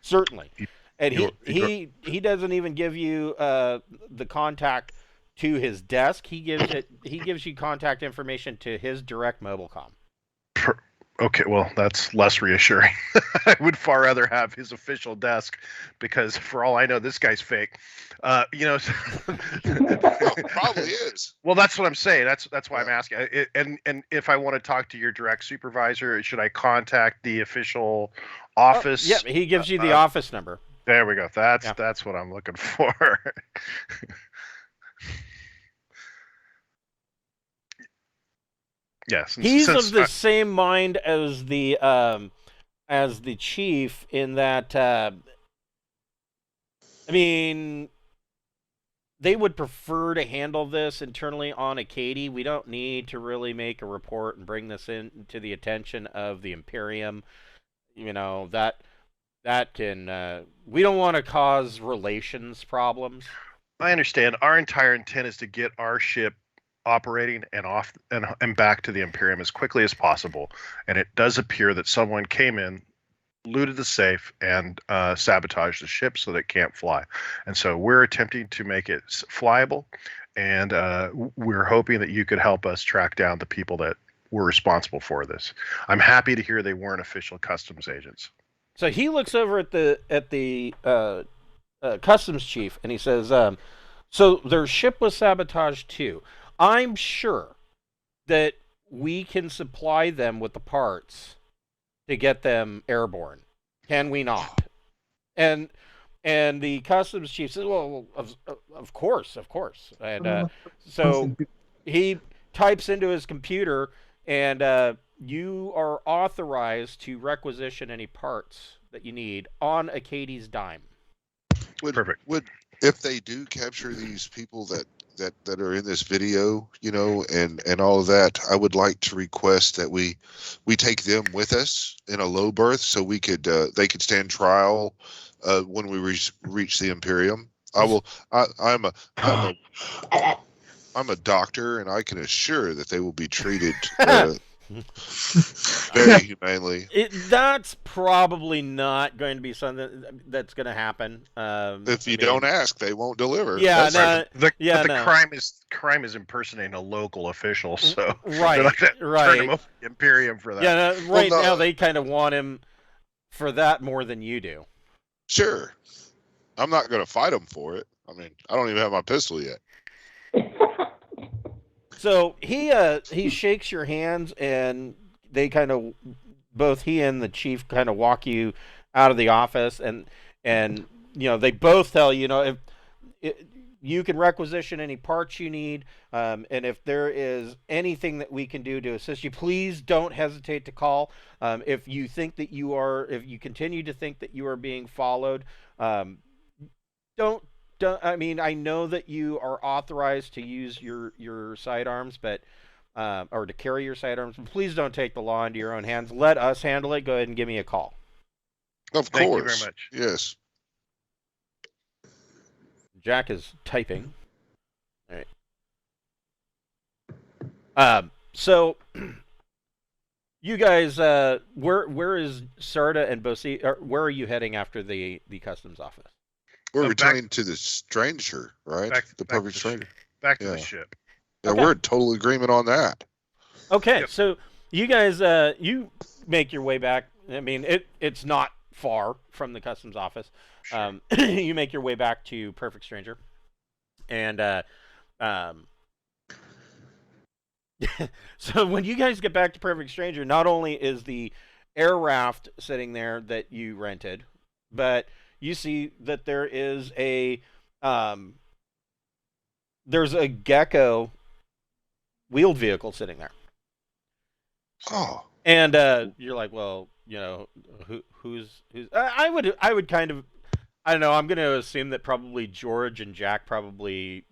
certainly? And he doesn't even give you the contact to his desk. He gives you contact information to his direct mobile com. Okay, well, that's less reassuring. I would far rather have his official desk, because for all I know, this guy's fake. Probably is. Well, that's what I'm saying. That's why I'm asking. And if I want to talk to your direct supervisor, should I contact the official office? Yeah, he gives you the office number. There we go. That's what I'm looking for. Yes, he's of the same mind as the chief in that. I mean, they would prefer to handle this internally on Acadie. We don't need to really make a report and bring this in to the attention of the Imperium. That can. We don't want to cause relations problems. I understand. Our entire intent is to get our ship operating and off and back to the Imperium as quickly as possible. And it does appear that someone came in looted the safe and sabotaged the ship so that it can't fly. And so we're attempting to make it flyable, and we're hoping that you could help us track down the people that were responsible for this. I'm happy to hear they weren't official customs agents. So he looks over at the customs chief and he says, so their ship was sabotaged too. I'm sure that we can supply them with the parts to get them airborne. Can we not? And the customs chief says, well, of course. And so he types into his computer, and you are authorized to requisition any parts that you need on Acadie's dime. Perfect. If they do capture these people that are in this video, and all of that, I would like to request that we take them with us in a low berth so we could they could stand trial when we reach the Imperium. I'm a doctor, and I can assure that they will be treated very humanely. That's probably not going to be something that's going to happen. If you don't ask, they won't deliver. Yeah, the crime is impersonating a local official, so right. Turn him over to the Imperium for that. Yeah, now they kind of want him for that more than you do. Sure, I'm not going to fight him for it. I mean, I don't even have my pistol yet. So he shakes your hands, and they kind of, both he and the chief kind of walk you out of the office, and they both tell if you can requisition any parts you need, and if there is anything that we can do to assist you, please don't hesitate to call. If you continue to think that you are being followed, don't. I mean, I know that you are authorized to use your sidearms, or to carry your sidearms, but please don't take the law into your own hands. Let us handle it. Go ahead and give me a call. Of course. Thank you very much. Yes. Jack is typing. All right. So you guys, where is Sarta and Bocephus? Where are you heading after the customs office? We're returning to the stranger, right? The perfect stranger. Back to the ship. Yeah, Okay. we're in total agreement on that. Okay, Yep. So you guys, you make your way back. I mean, it's not far from the customs office. Sure. You make your way back to Perfect Stranger, and so when you guys get back to Perfect Stranger, not only is the air raft sitting there that you rented, but you see that there is there's a Gecko wheeled vehicle sitting there. Oh. And you're like, well, who's I would kind of, I don't know, I'm going to assume that probably George and Jack probably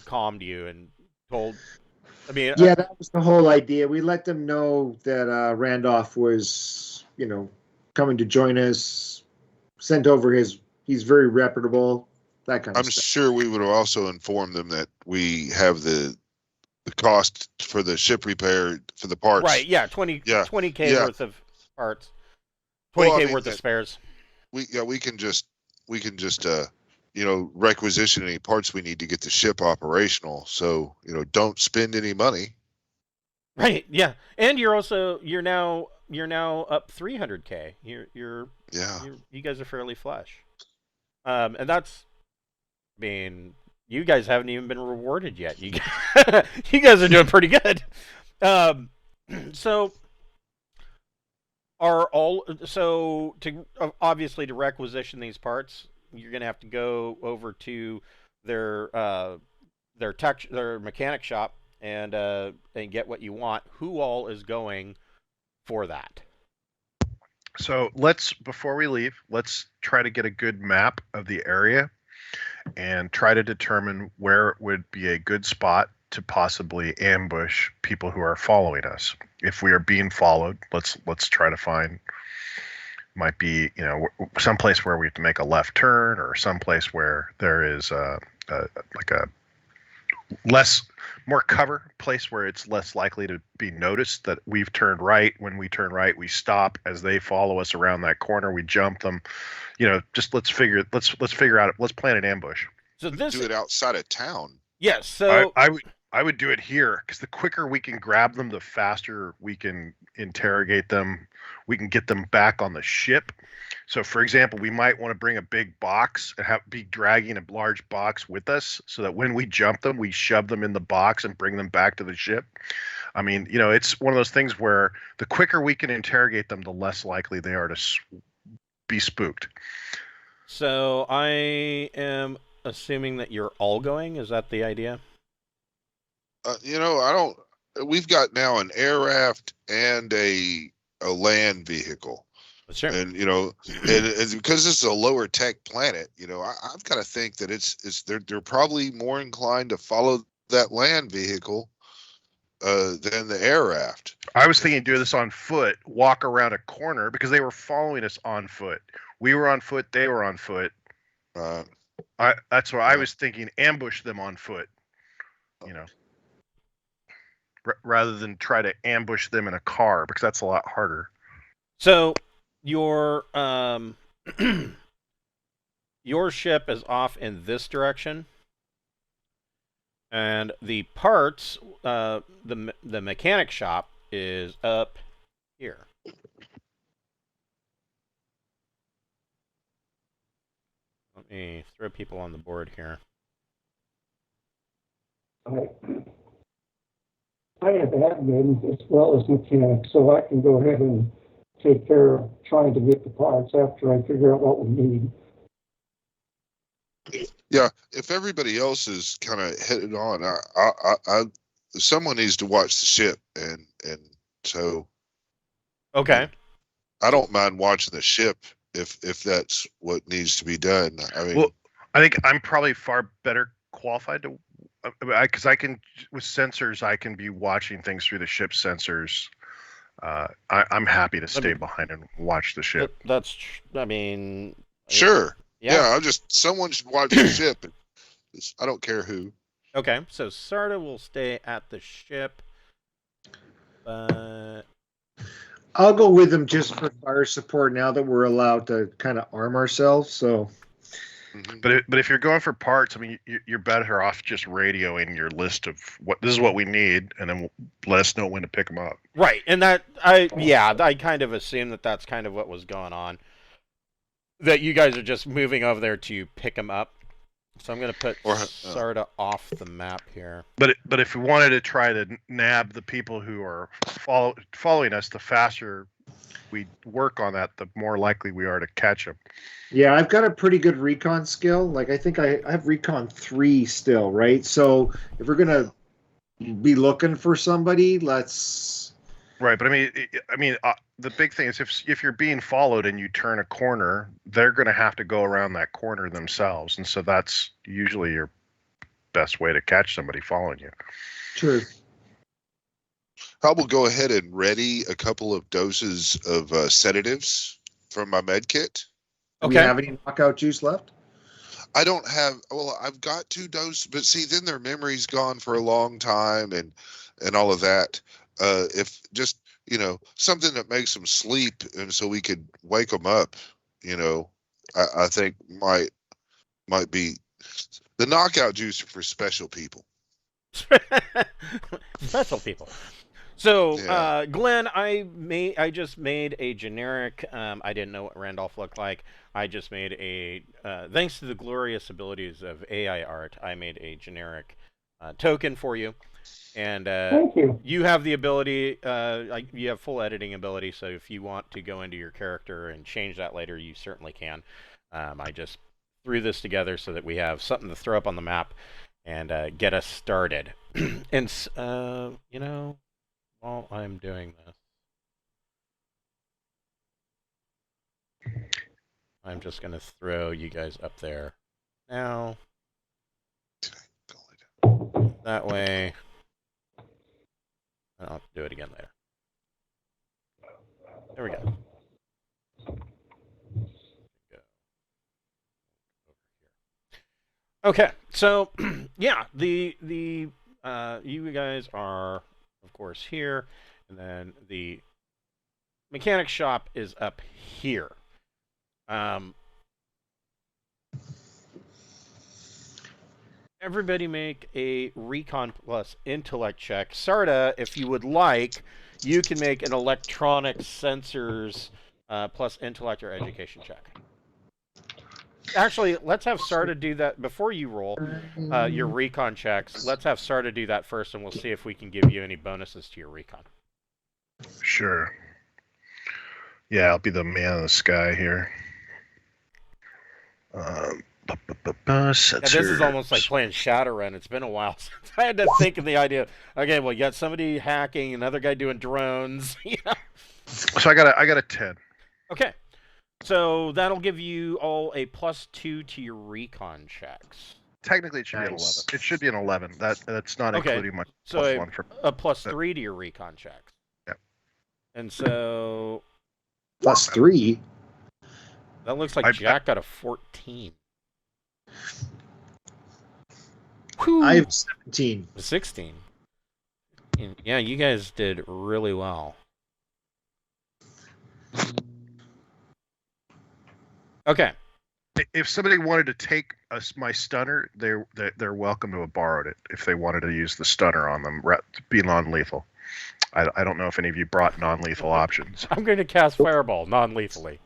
calmed you and told. I mean, yeah, that was the whole idea. We let them know that Randolph was, coming to join us. Sent over he's very reputable, that kind of stuff. I'm sure we would have also informed them that we have the cost for the ship repair for the parts. Right, yeah, 20K worth of parts. 20K worth of spares. We can just requisition any parts we need to get the ship operational. So, don't spend any money. Right, yeah. And you're now up 300K. You guys are fairly flush. And that's, I mean, you guys haven't even been rewarded yet. You guys are doing pretty good. So obviously to requisition these parts, you're going to have to go over to their mechanic shop and get what you want. Who all is going for that? So before we leave, let's try to get a good map of the area and try to determine where it would be a good spot to possibly ambush people who are following us. If we are being followed, let's try to find, might be, someplace where we have to make a left turn, or someplace where there is like a more cover, place where it's less likely to be noticed that we've turned right. When we turn right, we stop. As they follow us around that corner, we jump them. Just let's figure out. Let's plan an ambush. So this Do it outside of town. Yes. So I would do it here because the quicker we can grab them, the faster we can interrogate them. We can get them back on the ship. So, for example, we might want to bring a big box and be dragging a large box with us so that when we jump them, we shove them in the box and bring them back to the ship. I mean, it's one of those things where the quicker we can interrogate them, the less likely they are to be spooked. So I am assuming that you're all going. Is that the idea? I don't. We've got now an air raft and a land vehicle. Sure. And and because this is a lower tech planet, I've got to think that they're probably more inclined to follow that land vehicle than the air raft. I was thinking do this on foot, walk around a corner because they were following us on foot. We were on foot, they were on foot. That's what I was thinking. Ambush them on foot, rather than try to ambush them in a car because that's a lot harder. So your your ship is off in this direction, and the parts, the mechanic shop is up here. Let me throw people on the board here. I have admin as well as mechanics, so I can go ahead and take care of trying to get the parts after I figure out what we need. Yeah, if everybody else is kind of headed on, I someone needs to watch the ship, and so Okay. I don't mind watching the ship if that's what needs to be done. I mean, well, I think I'm probably far better qualified to, because I can, with sensors, I can be watching things through the ship's sensors. I'm happy to stay behind and watch the ship. Sure. Yeah. Someone should watch the ship. I don't care who. Okay, so Sarta will stay at the ship, but I'll go with them just for fire support now that we're allowed to kind of arm ourselves. So, but if you're going for parts, I mean, you're better off just radioing your list of this is what we need, and then let us know when to pick them up. Right, and I kind of assumed that that's kind of what was going on. That you guys are just moving over there to pick them up. So I'm going to put Sarta off the map here. But if we wanted to try to nab the people who are following us, the faster we work on that, the more likely we are to catch them. Yeah, I've got a pretty good recon skill. Like, I think I have recon 3 still, right? So if we're going to be looking for somebody, let's... Right, but I mean, the big thing is if you're being followed and you turn a corner, they're going to have to go around that corner themselves, and so that's usually your best way to catch somebody following you. True. I will go ahead and ready a couple of doses of sedatives from my med kit. Do we have any knockout juice left? I don't have. Well, I've got 2 doses, but see, then their memory's gone for a long time, and all of that. If just something that makes them sleep, and so we could wake them up, I think might be the knockout juice for special people. Special people. So, yeah. Glenn, I just made a generic. I didn't know what Randolph looked like. I just made a. Thanks to the glorious abilities of AI art, I made a generic token for you. And Thank you. You have the ability, you have full editing ability, so if you want to go into your character and change that later, you certainly can. I just threw this together so that we have something to throw up on the map and get us started. And, while I'm doing this, I'm just going to throw you guys up there now. That way... I'll have to do it again later. There we go. Okay, So, yeah, the you guys are, of course, here, and then the mechanic shop is up here. Everybody make a recon plus intellect check. Sarta, if you would like, you can make an electronic sensors plus intellect or education check. Actually, let's have Sarta do that before you roll your recon checks. Let's have Sarta do that first, and we'll see if we can give you any bonuses to your recon. Sure. Yeah, I'll be the man in the sky here. Yeah, this is almost like playing Shadowrun. It's been a while since I had to think of the idea. Okay, well, you got somebody hacking, another guy doing drones. Yeah. So I got a 10. Okay. So that'll give you all a +2 to your recon checks. Technically, it should be an 11. It should be an 11. That's not including my +1 for a +3 to your recon checks. Yep. And so +3. That looks like Jack got a 14. Whew. I have 17. 16. Yeah, you guys did really well. Okay. If somebody wanted to take my stunner, they're welcome to have borrowed it if they wanted to use the stunner on them, be non-lethal. I don't know if any of you brought non-lethal options. I'm going to cast Fireball non-lethally.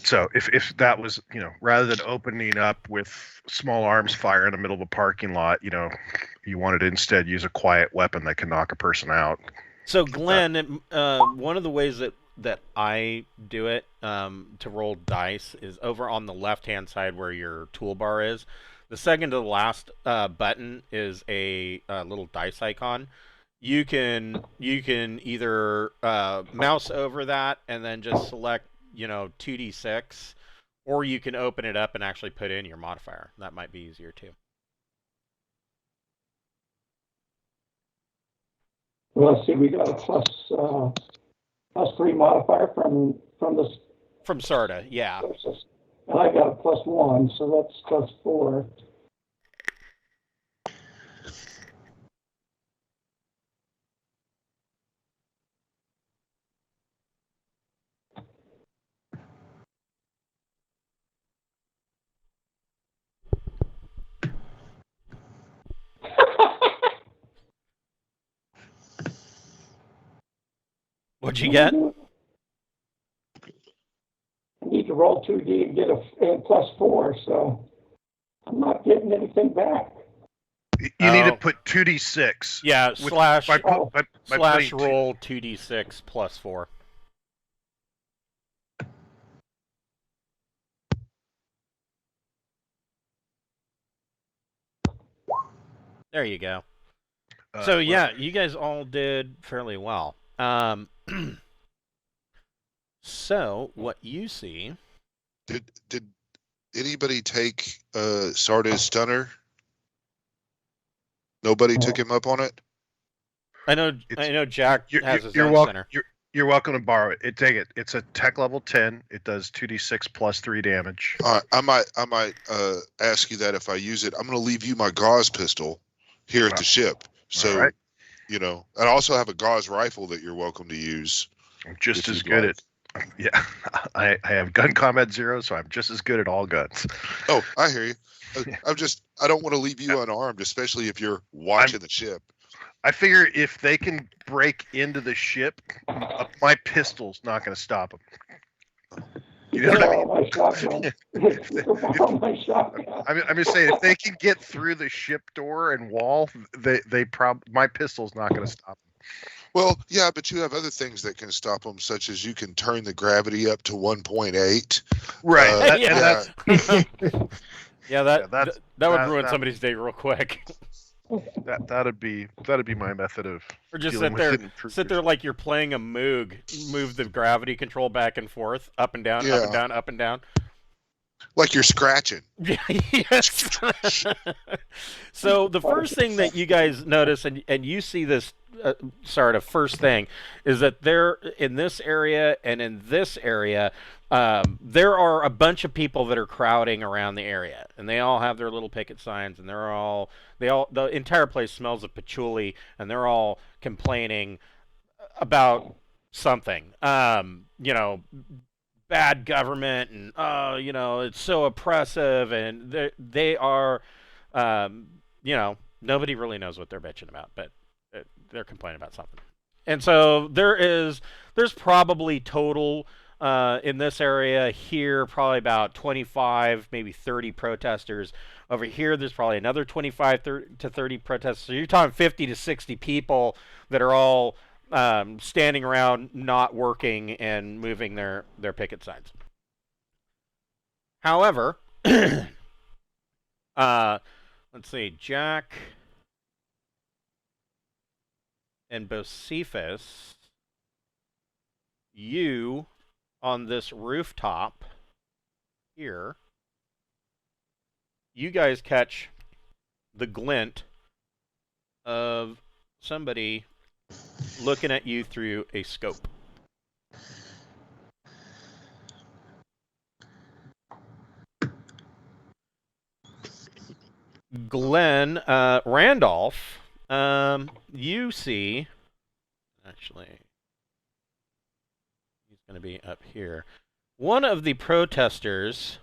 So if that was, rather than opening up with small arms fire in the middle of a parking lot, you wanted to instead use a quiet weapon that can knock a person out. So Glenn, one of the ways that I do it to roll dice is over on the left-hand side where your toolbar is. The second to the last button is a little dice icon. You can either mouse over that and then just select 2d6, or you can open it up and actually put in your modifier. That might be easier too. Well, let's see, we got a +3 modifier from this. From Sarta, yeah. And I got a +1, so that's +4. What'd you get? I need to roll 2D and get a +4, so I'm not getting anything back. You need to put 2d6. Yeah, slash putting roll 2d6 +4. There you go. So yeah, you guys all did fairly well. So what you see? Did anybody take Sarta's stunner? Nobody took him up on it. I know. Jack has his own center. You're welcome to borrow it. Take it. It's a tech level 10. It does 2d6 +3 damage. I might ask you that if I use it. I'm going to leave you my gauze pistol here at the ship. So, right. And I also have a gauze rifle that you're welcome to use. I'm just as good at. Yeah, I have gun combat 0, so I'm just as good at all guns. Oh, I hear you. I don't want to leave you unarmed, especially if you're watching the ship. I figure if they can break into the ship, my pistol's not going to stop them. You know what I mean? My shotgun. My shotgun. I'm just saying, if they can get through the ship door and wall, my pistol's not going to stop them. Well, yeah, but you have other things that can stop them, such as you can turn the gravity up to 1.8. Right. That would ruin somebody's day real quick. That'd be my method of. Or just sit there like you're playing a Moog. Move the gravity control back and forth, up and down, up and down, up and down. Like you're scratching. Yes. So the first thing that you guys notice, and you see this, Sarta, first thing, is that there in this area and in this area, there are a bunch of people that are crowding around the area, and they all have their little picket signs, and the entire place smells of patchouli, and they're all complaining about something. Bad government, and it's so oppressive, and they are, nobody really knows what they're bitching about, but they're complaining about something. And so there's probably total in this area here probably about 25, maybe 30 protesters. Over here, there's probably another 25 to 30 protesters. So you're talking 50 to 60 people that are all standing around, not working and moving their picket signs. However, let's see, Jack and Bocephus, you on this rooftop here, you guys catch the glint of somebody looking at you through a scope. Glenn, Randolph, you see, actually, he's going to be up here. One of the protesters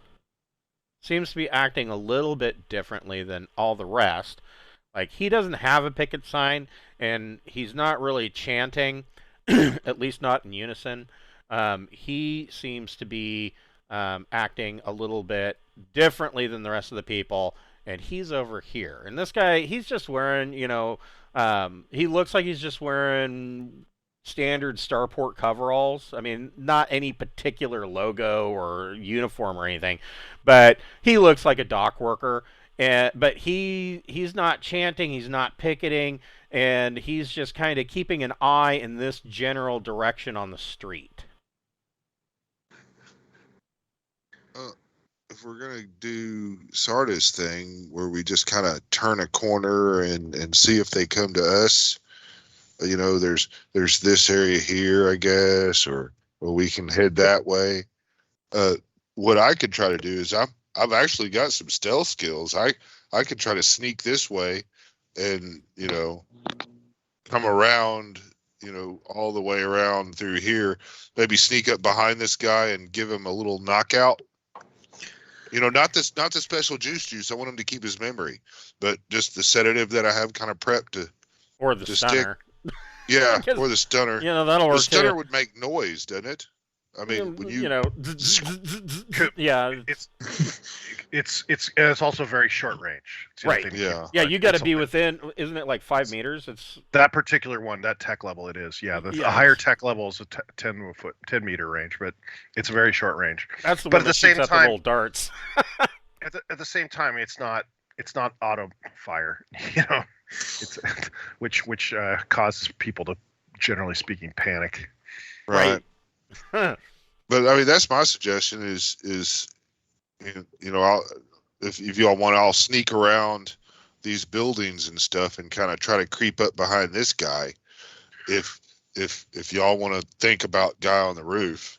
seems to be acting a little bit differently than all the rest. Like, he doesn't have a picket sign, and he's not really chanting, at least not in unison. He seems to be acting a little bit differently than the rest of the people, and he's over here. And this guy, he's just wearing, he looks like he's just wearing standard Starport coveralls. I mean, not any particular logo or uniform or anything, but he looks like a dock worker. But he's not chanting, he's not picketing, and he's just kind of keeping an eye in this general direction on the street. If we're gonna do Sarta's thing, where we just kind of turn a corner and see if they come to us, there's this area here, I guess, or we can head that way. What I could try to do is I've actually got some stealth skills. I could try to sneak this way and, come around, all the way around through here, maybe sneak up behind this guy and give him a little knockout. Not the special juice. I want him to keep his memory, but just the sedative that I have kind of prepped to. Or the stunner. Yeah, or the stunner. That'll work. The stunner would make noise, doesn't it? I mean, when you yeah, it's also very short range. Right. Yeah, you got to be within. Isn't it like 5 meters? It's that particular one, that tech level. It is. Yeah, the higher tech level is a 10 meter range, but it's a very short range. That's the one that shoots out the little darts. at the same time, it's not auto fire. It's which causes people to, generally speaking, panic. Right. But I mean, that's my suggestion is if y'all want, I'll sneak around these buildings and stuff and kind of try to creep up behind this guy. If y'all want to think about guy on the roof.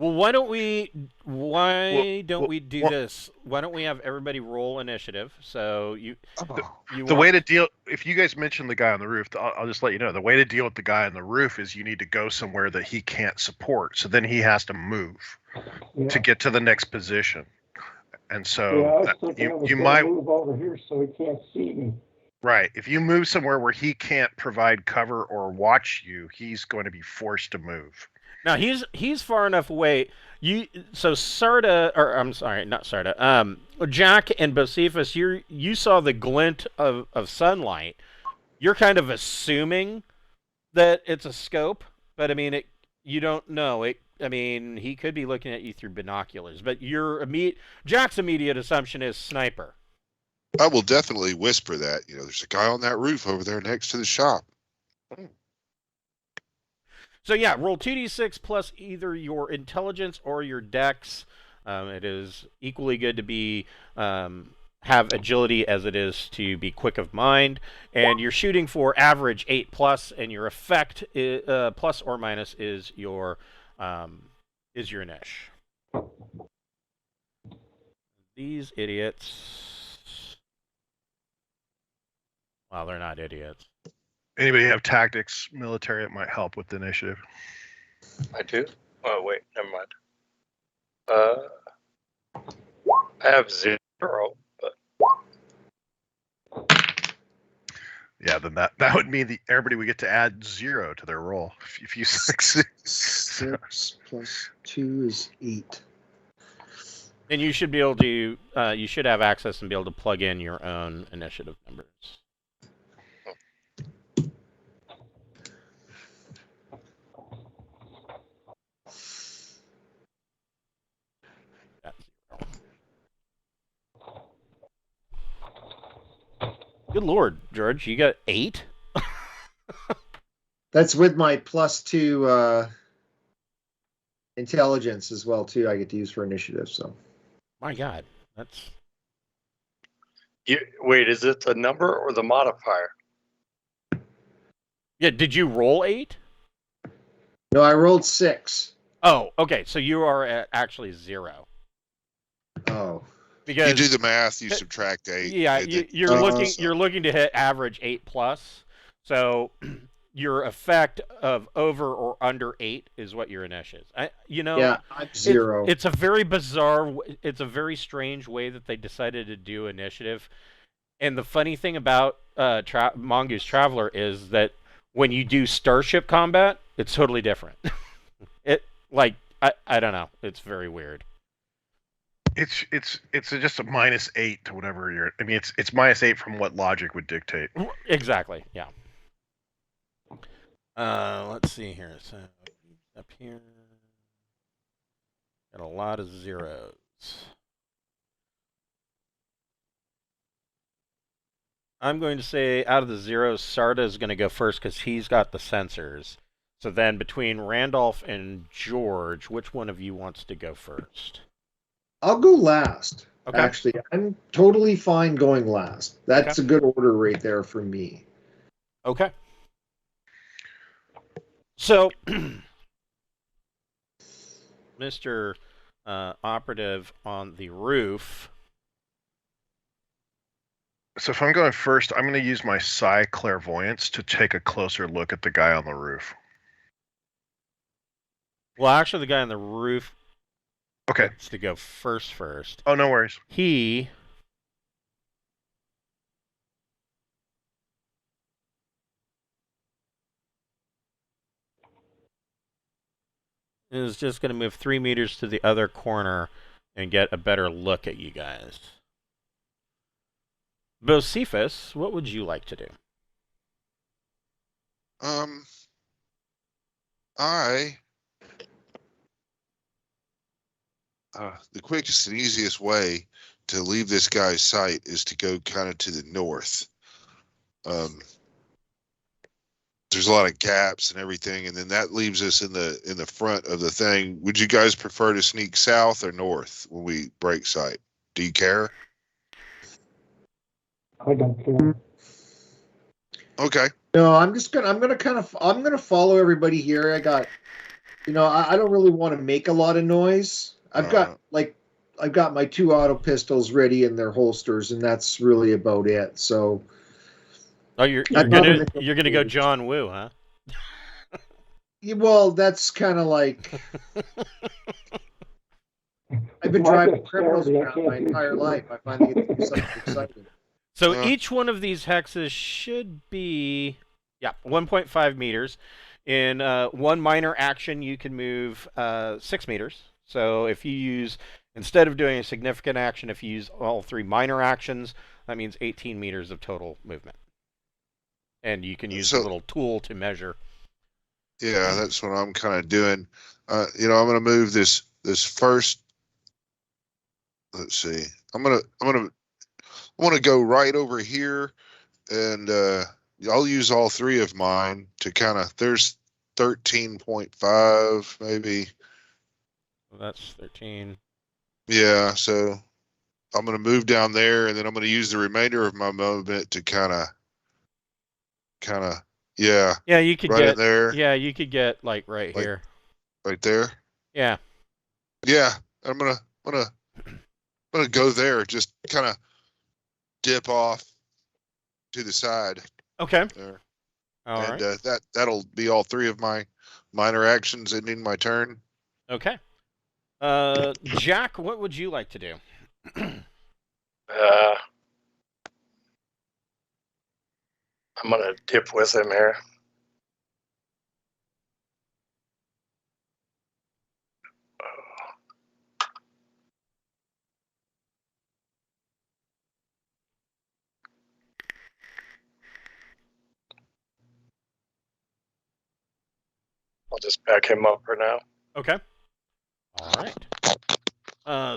Well, why don't we do this? Why don't we have everybody roll initiative? So the way to deal, if you guys mention the guy on the roof, I'll just let you know, the way to deal with the guy on the roof is you need to go somewhere that he can't support. So then he has to move to get to the next position. And so you might move over here so he can't see me. Right. If you move somewhere where he can't provide cover or watch you, he's going to be forced to move. Now he's far enough away. Sarta, or I'm sorry, not Sarta. Jack and Bocephus, you saw the glint of sunlight. You're kind of assuming that it's a scope, but I mean, you don't know. I mean, he could be looking at you through binoculars, but Jack's immediate assumption is sniper. I will definitely whisper that. There's a guy on that roof over there next to the shop. So yeah, roll 2d6 plus either your intelligence or your dex. It is equally good to be have agility as it is to be quick of mind, and you're shooting for average 8+, and your effect plus or minus is your niche. These idiots. Well, they're not idiots. Anybody have tactics, military that might help with the initiative? I do. Oh wait, never mind. I have 0, but Yeah, then that would mean that everybody would get to add 0 to their roll if you succeed. 6 plus 2 is 8. And you should be able to. You should have access and be able to plug in your own initiative numbers. Good Lord, George, you got 8? That's with my +2 intelligence as well too. I get to use for initiative. So My God, that's wait, is it the number or the modifier? yeah. Did you roll 8? no, I rolled 6. Oh, okay. So you are at actually 0 Oh, because You do the math, you subtract 8. yeah, you're looking. so. You're looking to hit average 8+. So your effect of over or under 8 is what your initiative is. yeah, I'm 0. It's a very bizarre. It's a very strange way that they decided to do initiative. And the funny thing about Mongoose Traveler is that when you do starship combat, it's totally different. I don't know. It's very weird. It's just a -8 to whatever you're. I mean, it's -8 from what logic would dictate. Exactly. Yeah. Let's see here. So up here, got a lot of zeros. I'm going to say out of the zeros, Sarta is going to go first because he's got the sensors. So then between Randolph and George, which one of you wants to go first? I'll go last. Okay. Actually, I'm totally fine going last. That's a good order right there for me. Okay. So, Mr. Operative on the roof. So if I'm going first, I'm going to use my psi clairvoyance to take a closer look at the guy on the roof. Well, actually, the guy on the roof Okay. gets to go first. Oh, no worries. He is just going to move 3 meters to the other corner and get a better look at you guys. Bocephus, what would you like to do? The quickest and easiest way to leave this guy's sight is to go kind of to the north. There's a lot of gaps and everything, and then that leaves us in the front of the thing. Would you guys prefer to sneak south or north when we break sight? Do you care? I don't care. Okay. No, I'm gonna follow everybody here. I don't really want to make a lot of noise. I've got my 2 auto pistols ready in their holsters, and that's really about it. So, Oh, you're gonna go John Woo, huh? well, that's kind of like I've been driving criminals around my entire life. I find it something exciting. So each one of these hexes should be 1.5 meters. In one minor action, you can move 6 meters. So if you use, instead of doing a significant action, if you use all 3 minor actions, that means 18 meters of total movement. And you can use a little tool to measure. Yeah, that's what I'm kind of doing. I'm going to move this first. Let's see. I'm going to go right over here, and I'll use all 3 of mine to kind of. There's 13.5 maybe. Well, that's 13. Yeah, so I'm going to move down there, and then I'm going to use the remainder of my movement to kind of. Yeah, you could right get in there. Yeah, you could get like right here. Right there. Yeah. Yeah, I'm gonna go there. Just kind of dip off to the side Okay. there, All and right. that'll be all three of my minor actions ending my turn. Okay. Jack, what would you like to do? I'm gonna dip with him here. I'll just back him up for now. Okay. All right.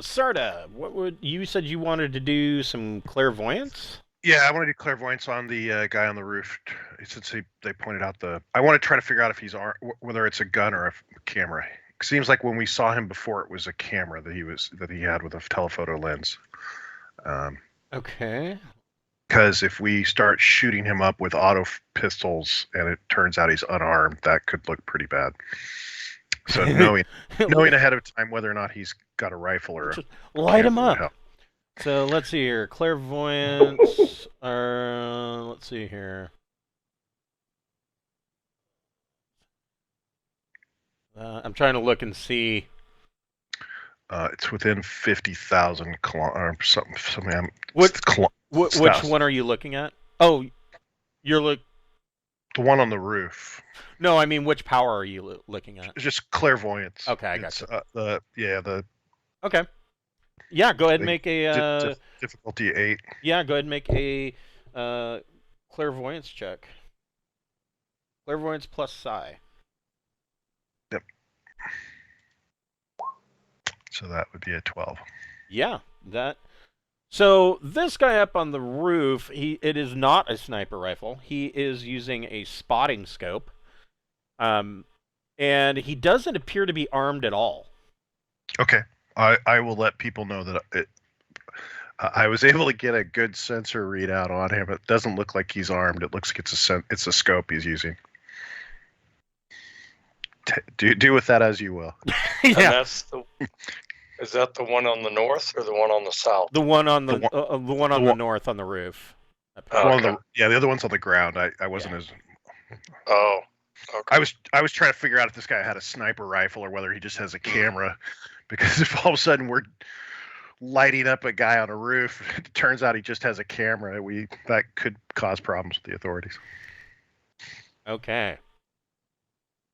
Sarta, you said you wanted to do some clairvoyance? Yeah, I want to do clairvoyance on the guy on the roof. Since they pointed out I want to try to figure out if he's whether it's a gun or a camera. It seems like when we saw him before, it was a camera that he had with a telephoto lens. Okay. Because if we start shooting him up with auto pistols and it turns out he's unarmed, that could look pretty bad. So knowing ahead of time whether or not he's got a rifle or just light him up. So let's see here. Clairvoyance. Let's see here. I'm trying to look and see. It's within 50,000 kilometers or something. Which one are you looking at? Oh, you're the one on the roof. No, I mean, which power are you looking at? Just clairvoyance. Okay, I got you. Okay. Yeah, go ahead and make a difficulty 8. Yeah, go ahead and make a clairvoyance check. Clairvoyance plus psi. Yep. So that would be a 12. Yeah, that. So this guy up on the roof, it is not a sniper rifle. He is using a spotting scope. And he doesn't appear to be armed at all. Okay. I will let people know that I was able to get a good sensor readout on him. It doesn't look like he's armed. It looks like it's a scope he's using. Do with that as you will. Yeah. Is that the one on the north or the one on the south? The one on the one on the north on the roof. The other one's on the ground. I wasn't as. Oh. Okay. I was trying to figure out if this guy had a sniper rifle or whether he just has a camera, because if all of a sudden we're lighting up a guy on a roof, it turns out he just has a camera, that could cause problems with the authorities. Okay.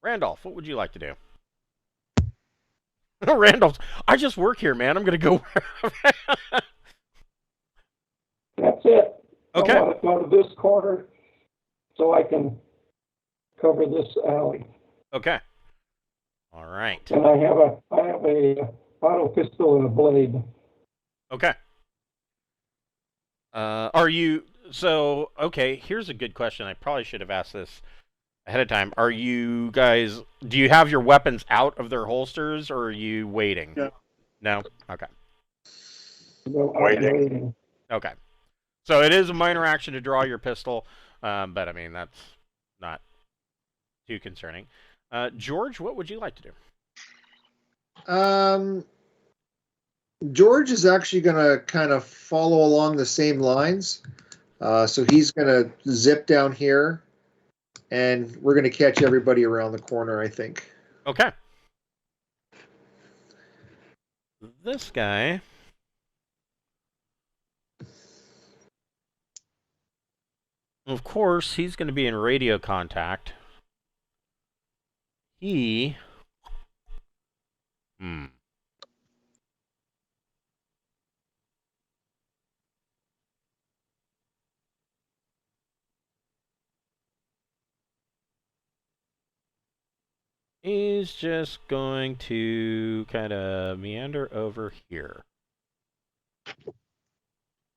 Randolph, what would you like to do? Randolph, I just work here, man. I'm gonna go. That's it. Okay. I want to go to this corner so I can cover this alley. Okay. All right. And I have a auto pistol and a blade. Okay. Okay, here's a good question. I probably should have asked this ahead of time. Do you have your weapons out of their holsters, or are you waiting? No? Okay. No, waiting. Okay. So it is a minor action to draw your pistol, but I mean, that's not too concerning. George, what would you like to do? George is actually going to kind of follow along the same lines. So he's going to zip down here, and we're going to catch everybody around the corner, I think. Okay. This guy. Of course, he's going to be in radio contact. He's just going to kind of meander over here.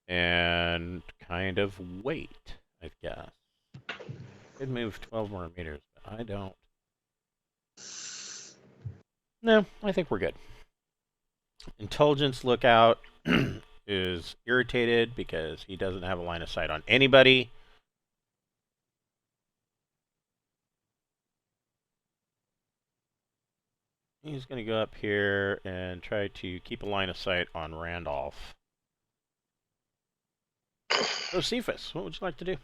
And kind of wait, I guess. Could move 12 more meters, but I don't. No, I think we're good. Intelligence Lookout is irritated because he doesn't have a line of sight on anybody. He's going to go up here and try to keep a line of sight on Randolph. Bocephus, what would you like to do?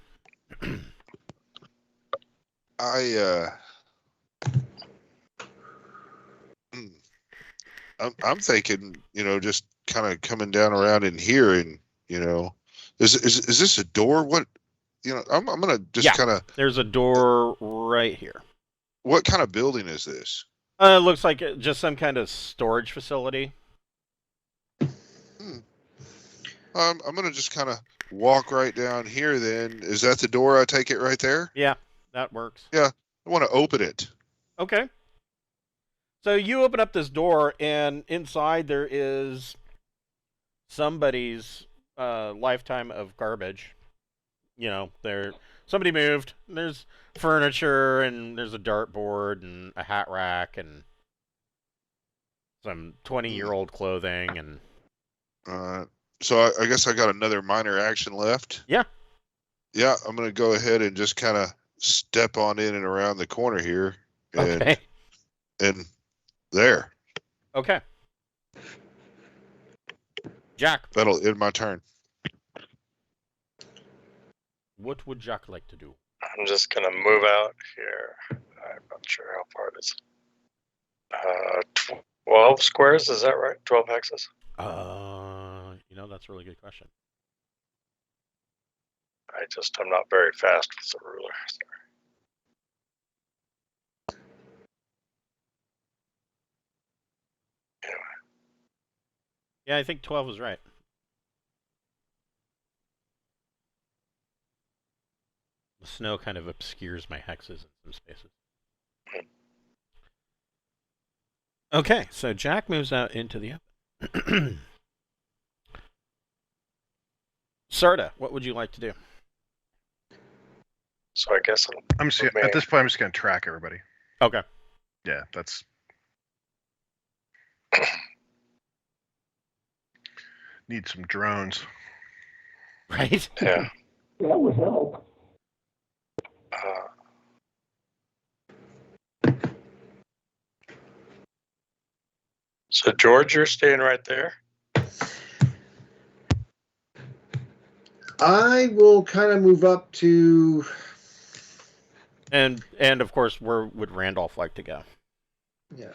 I'm thinking, just kind of coming down around in here, and is this a door? What, I'm gonna just kind of. There's a door right here. What kind of building is this? It looks like just some kind of storage facility. I'm gonna just kind of walk right down here. Then is that the door? I take it right there. Yeah, that works. Yeah, I want to open it. Okay. So you open up this door, and inside there is somebody's lifetime of garbage. Somebody moved. There's furniture, and there's a dartboard, and a hat rack, and some 20-year-old clothing, and. So I guess I got another minor action left. Yeah. Yeah, I'm gonna go ahead and just kind of step on in and around the corner here. Okay. And there. Okay. Jack. That'll end my turn. What would Jack like to do? I'm just gonna move out here. I'm not sure how far it is. 12 squares, is that right? 12 hexes? That's a really good question. I'm not very fast with the ruler. Sorry. Anyway. Yeah, I think 12 is right. The snow kind of obscures my hexes in some spaces. Okay, so Jack moves out into the open. Sarta, what would you like to do? So I guess at this point, I'm just going to track everybody. Okay. Yeah, that's. Need some drones. Right? Yeah. That would help. So George, you're staying right there? I will kind of move up to. And of course, where would Randolph like to go? Yeah.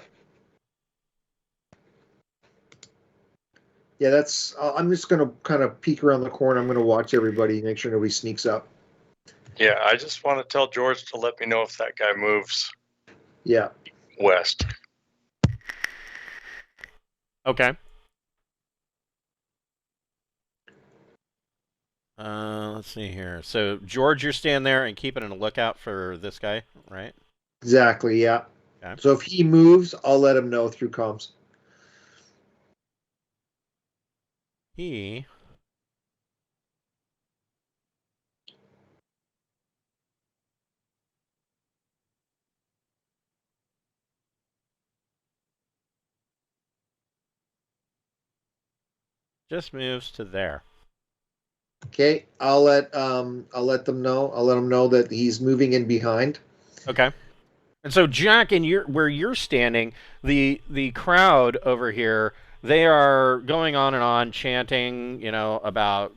Yeah, that's. I'm just going to kind of peek around the corner. I'm going to watch everybody, make sure nobody sneaks up. Yeah, I just want to tell George to let me know if that guy moves. Yeah. West. Okay. Let's see here. So, George, you're staying there and keeping a lookout for this guy, right? Exactly, yeah. Okay. So if he moves, I'll let him know through comms. He just moves to there. Okay, I'll let them know. I'll let them know that he's moving in behind. Okay. And so, Jack, where you're standing, the crowd over here, they are going on and on chanting, about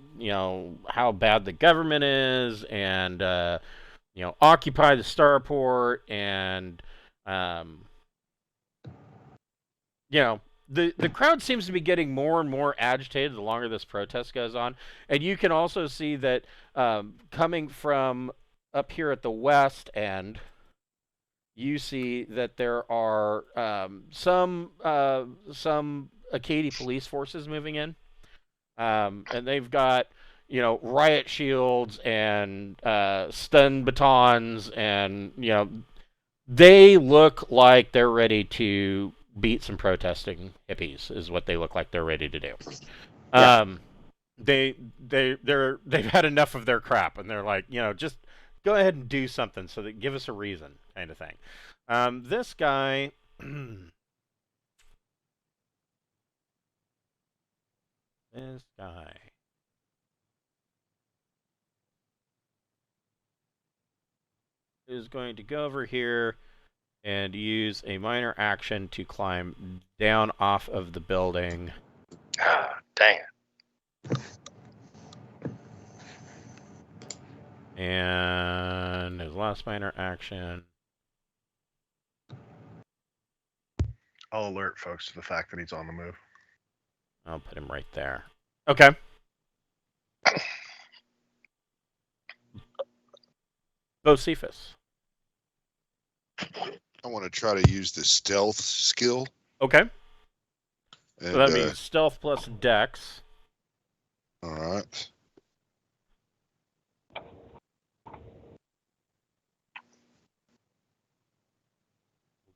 how bad the government is, and occupy the starport, and the crowd seems to be getting more and more agitated the longer this protest goes on. And you can also see that coming from up here at the west end, you see that there are some Acadie police forces moving in, and they've got riot shields and stun batons, and they look like they're ready to beat some protesting hippies. Is what they look like they're ready to do. Yeah. They've had enough of their crap, and they're like, just go ahead and do something, so that give us a reason, kind of thing. This guy is going to go over here and use a minor action to climb down off of the building. Ah, dang it. And his last minor action. I'll alert folks to the fact that he's on the move. I'll put him right there. Okay. Bocephus. I want to try to use the stealth skill. Okay. And, So that means stealth plus dex. all right.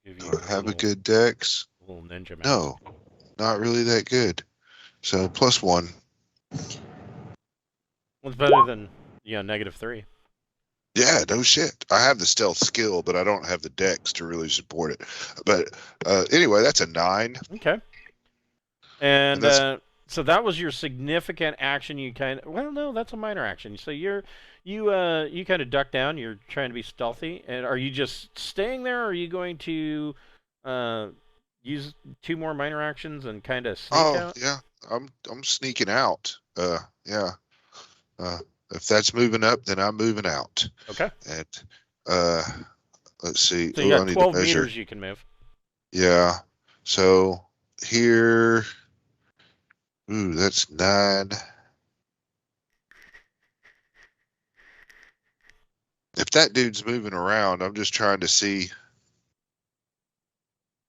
Give Do I have a good dex? little ninja man. No, not really that good. So +1. Well, it's better than -3. Yeah, no shit. I have the stealth skill, but I don't have the dex to really support it. But anyway, that's a 9. Okay. And that's- so that was your significant action. You well, no, that's a minor action. So you kind of duck down. You're trying to be stealthy. And are you just staying there, or are you going to use 2 more minor actions and kind of sneak out? Yeah, I'm sneaking out. Yeah. If that's moving up, then I'm moving out. Okay. And let's see. So you I got need 12 to measure. meters you can move. Yeah. So here, ooh, that's 9. If that dude's moving around, I'm just trying to see.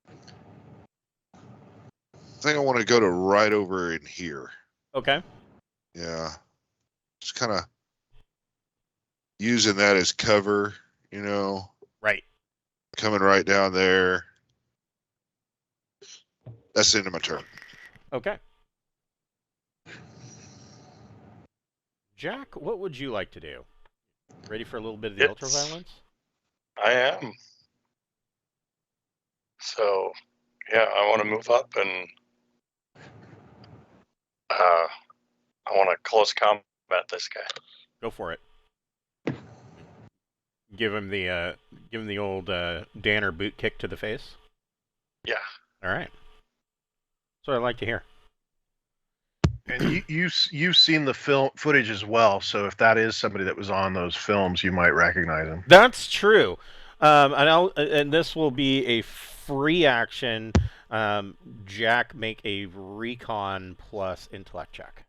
I think I want to go to right over in here. Okay. Yeah. Just kind of using that as cover, Right. coming right down there. That's the end of my turn. Okay. Jack, what would you like to do? Ready for a little bit of the ultraviolence? I am. So, yeah, I want to move up and I want to close combat this guy. Go for it. Give him the old Danner boot kick to the face. Yeah. All right. That's what I like to hear. And you've seen the film footage as well, so if that is somebody that was on those films, you might recognize him. That's true. And this will be a free action. Jack, make a recon plus intellect check.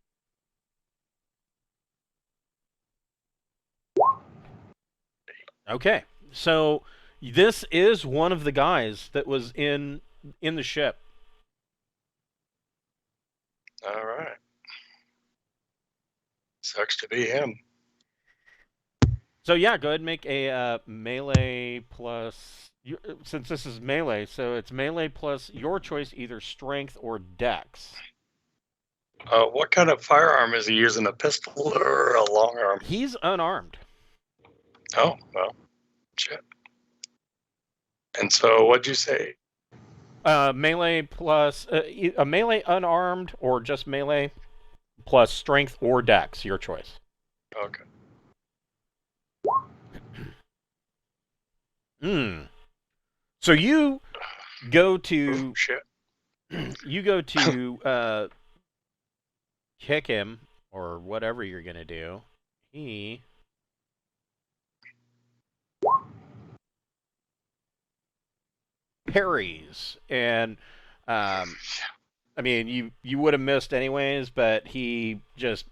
Okay, so this is one of the guys that was in the ship. All right. Sucks to be him. So yeah, go ahead and make a melee plus. Since this is melee, so it's melee plus your choice, either strength or dex. What kind of firearm is he using? A pistol or a long arm? He's unarmed. Oh, well, shit. And so, what'd you say? Melee plus a melee unarmed or just melee plus strength or dex, your choice. Okay. So you go to shit. You go to kick him or whatever you're gonna do. He parries, and I mean you would have missed anyways, but he just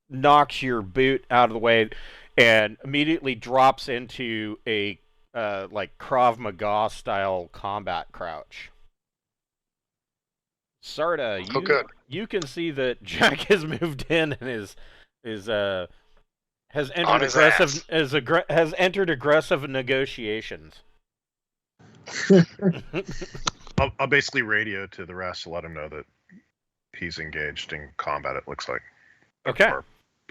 knocks your boot out of the way and immediately drops into a like Krav Maga style combat crouch. Sarta, you can see that Jack has moved in and has entered aggressive negotiations. I'll basically radio to the rest to let him know that he's engaged in combat. It looks like. Okay.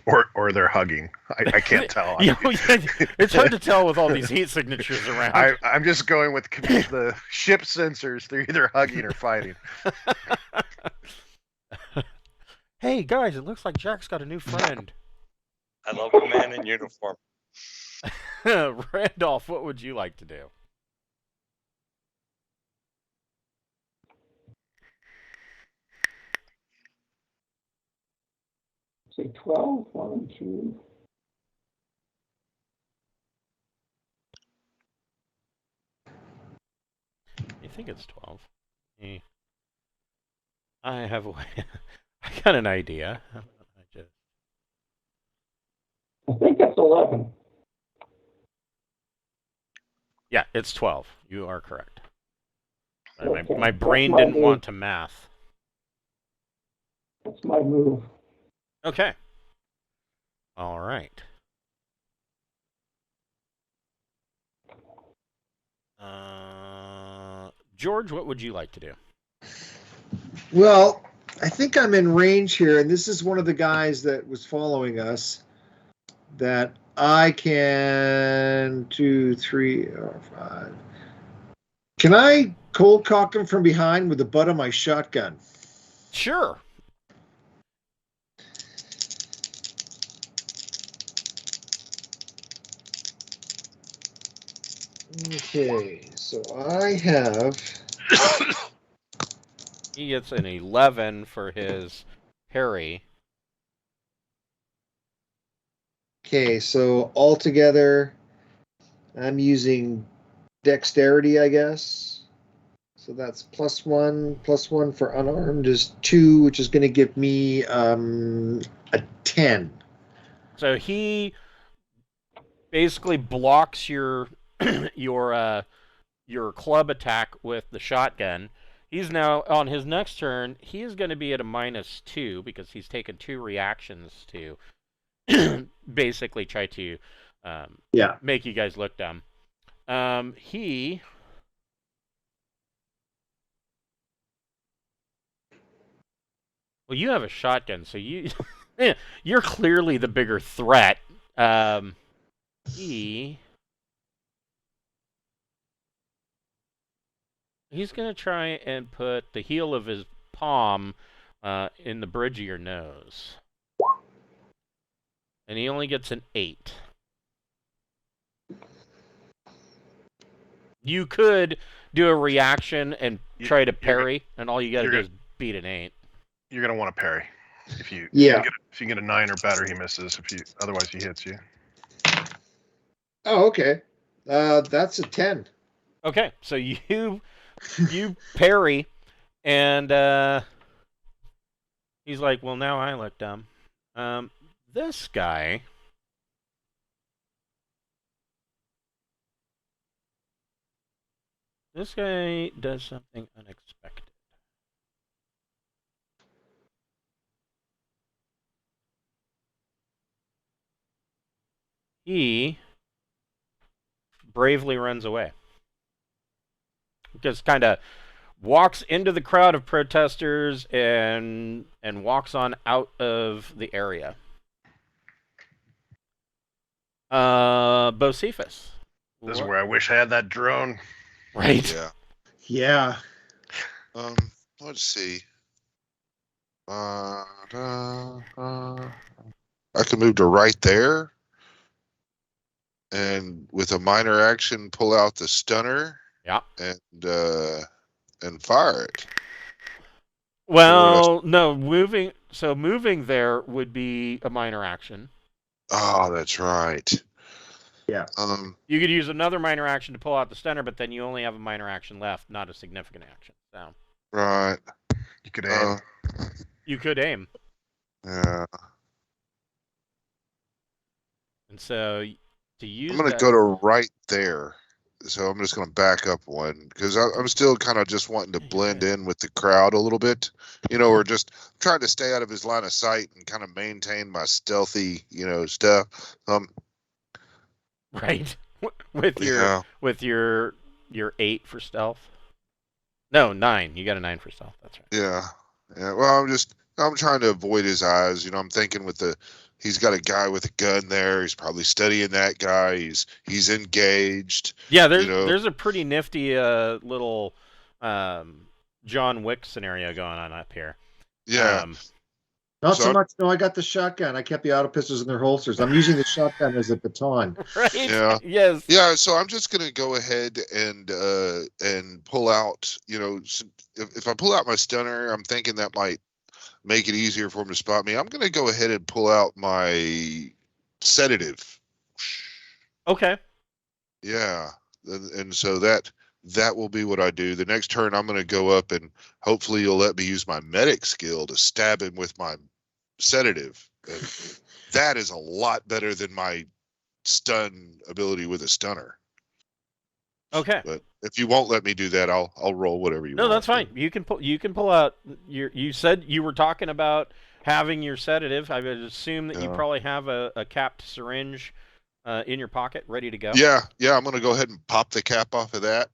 Or they're hugging. I can't tell. It's hard to tell with all these heat signatures around. I'm just going with the ship sensors. They're either hugging or fighting. Hey guys, it looks like Jack's got a new friend. I love a man in uniform. Randolph, what would you like to do? say 12. 1, 2. I think it's 12. I have a way. I got an idea. I think it's 11. Yeah, it's 12. You are correct. Okay. My brain That's my didn't want to math. That's my move. Okay. All right. George, what would you like to do? Well, I think I'm in range here, and this is one of the guys that was following us. That I can 2, 3, or 5. Can I cold cock him from behind with the butt of my shotgun? Sure. Okay, so I have. He gets an 11 for his parry. Okay, so altogether, I'm using dexterity, I guess. So that's +1 for unarmed is 2, which is going to give me a 10. So he basically blocks your your club attack with the shotgun. He's now on his next turn. He is going to be at a -2 because he's taken 2 reactions to basically try to make you guys look dumb. He well, you have a shotgun, so you're clearly the bigger threat. He's going to try and put the heel of his palm in the bridge of your nose. And he only gets an 8. You could do a reaction and try to parry, and all you got to do is beat an 8. You're going to want to parry. If you get a 9 or better, he misses. Otherwise, he hits you. Oh, okay. That's a 10. Okay, so you parry, and he's like, well, now I look dumb. This guy does something unexpected. He bravely runs away. Just kind of walks into the crowd of protesters and walks on out of the area. Bocephus. This is where I wish I had that drone. Right? Yeah. Let's see. I can move to right there, and with a minor action, pull out the stunner. Yeah. And fire it. Well, no, moving there would be a minor action. Oh, that's right. Yeah. You could use another minor action to pull out the stunner, but then you only have a minor action left, not a significant action. So. Right. You could aim. You could aim. Yeah. And so to use I'm going to go to right there. So I'm just going to back up one because I'm still kind of just wanting to blend in with the crowd a little bit, or just trying to stay out of his line of sight and kind of maintain my stealthy, stuff. Right. With your 8 for stealth. No, 9. You got a 9 for stealth. That's right. Yeah. Well, I'm trying to avoid his eyes. I'm thinking he's got a guy with a gun there. He's probably studying that guy. He's engaged. Yeah, there's a pretty nifty little John Wick scenario going on up here. Yeah. Not so much. No, I got the shotgun. I kept the auto pistols in their holsters. I'm using the shotgun as a baton. Right. Yeah. Yes. Yeah. So I'm just gonna go ahead and pull out. If I pull out my stunner, I'm thinking that might make it easier for him to spot me, I'm going to go ahead and pull out my sedative. Okay. Yeah, and so that will be what I do. The next turn, I'm going to go up, and hopefully you'll let me use my medic skill to stab him with my sedative. And that is a lot better than my stun ability with a stunner. Okay. But if you won't let me do that, I'll roll whatever you want. No, that's fine. You can pull out you said you were talking about having your sedative. I would assume that you probably have a capped syringe in your pocket ready to go. Yeah, I'm going to go ahead and pop the cap off of that,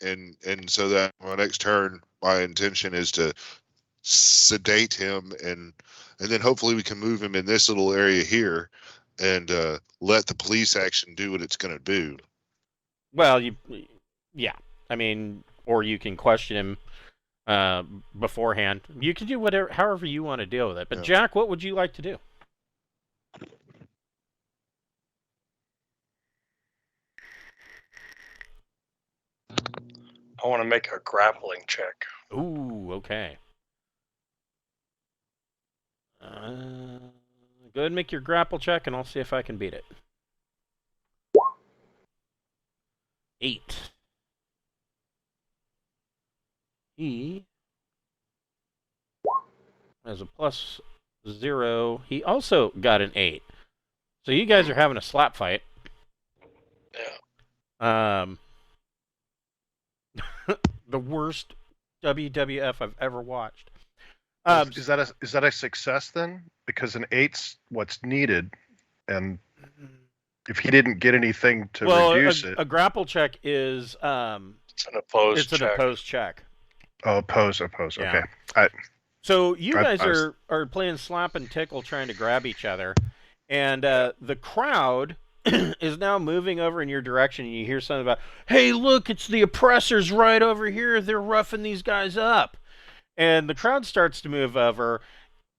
and so that my next turn, my intention is to sedate him, and then hopefully we can move him in this little area here, and let the police action do what it's going to do. Well, yeah. I mean, or you can question him beforehand. You can do however you want to deal with it. But Jack, what would you like to do? I want to make a grappling check. Ooh, okay. Go ahead and make your grapple check, and I'll see if I can beat it. 8. He has a +0. He also got an 8. So you guys are having a slap fight. Yeah. The worst WWF I've ever watched. Is that a success then? Because an 8's what's needed, and if he didn't get anything to reduce it, a grapple check is it's an opposed check. An opposed check. Oh, oppose. Yeah. Okay. So you guys are playing slap and tickle, trying to grab each other, and the crowd is now moving over in your direction, and you hear something about, "Hey, look, it's the oppressors right over here. They're roughing these guys up." And the crowd starts to move over,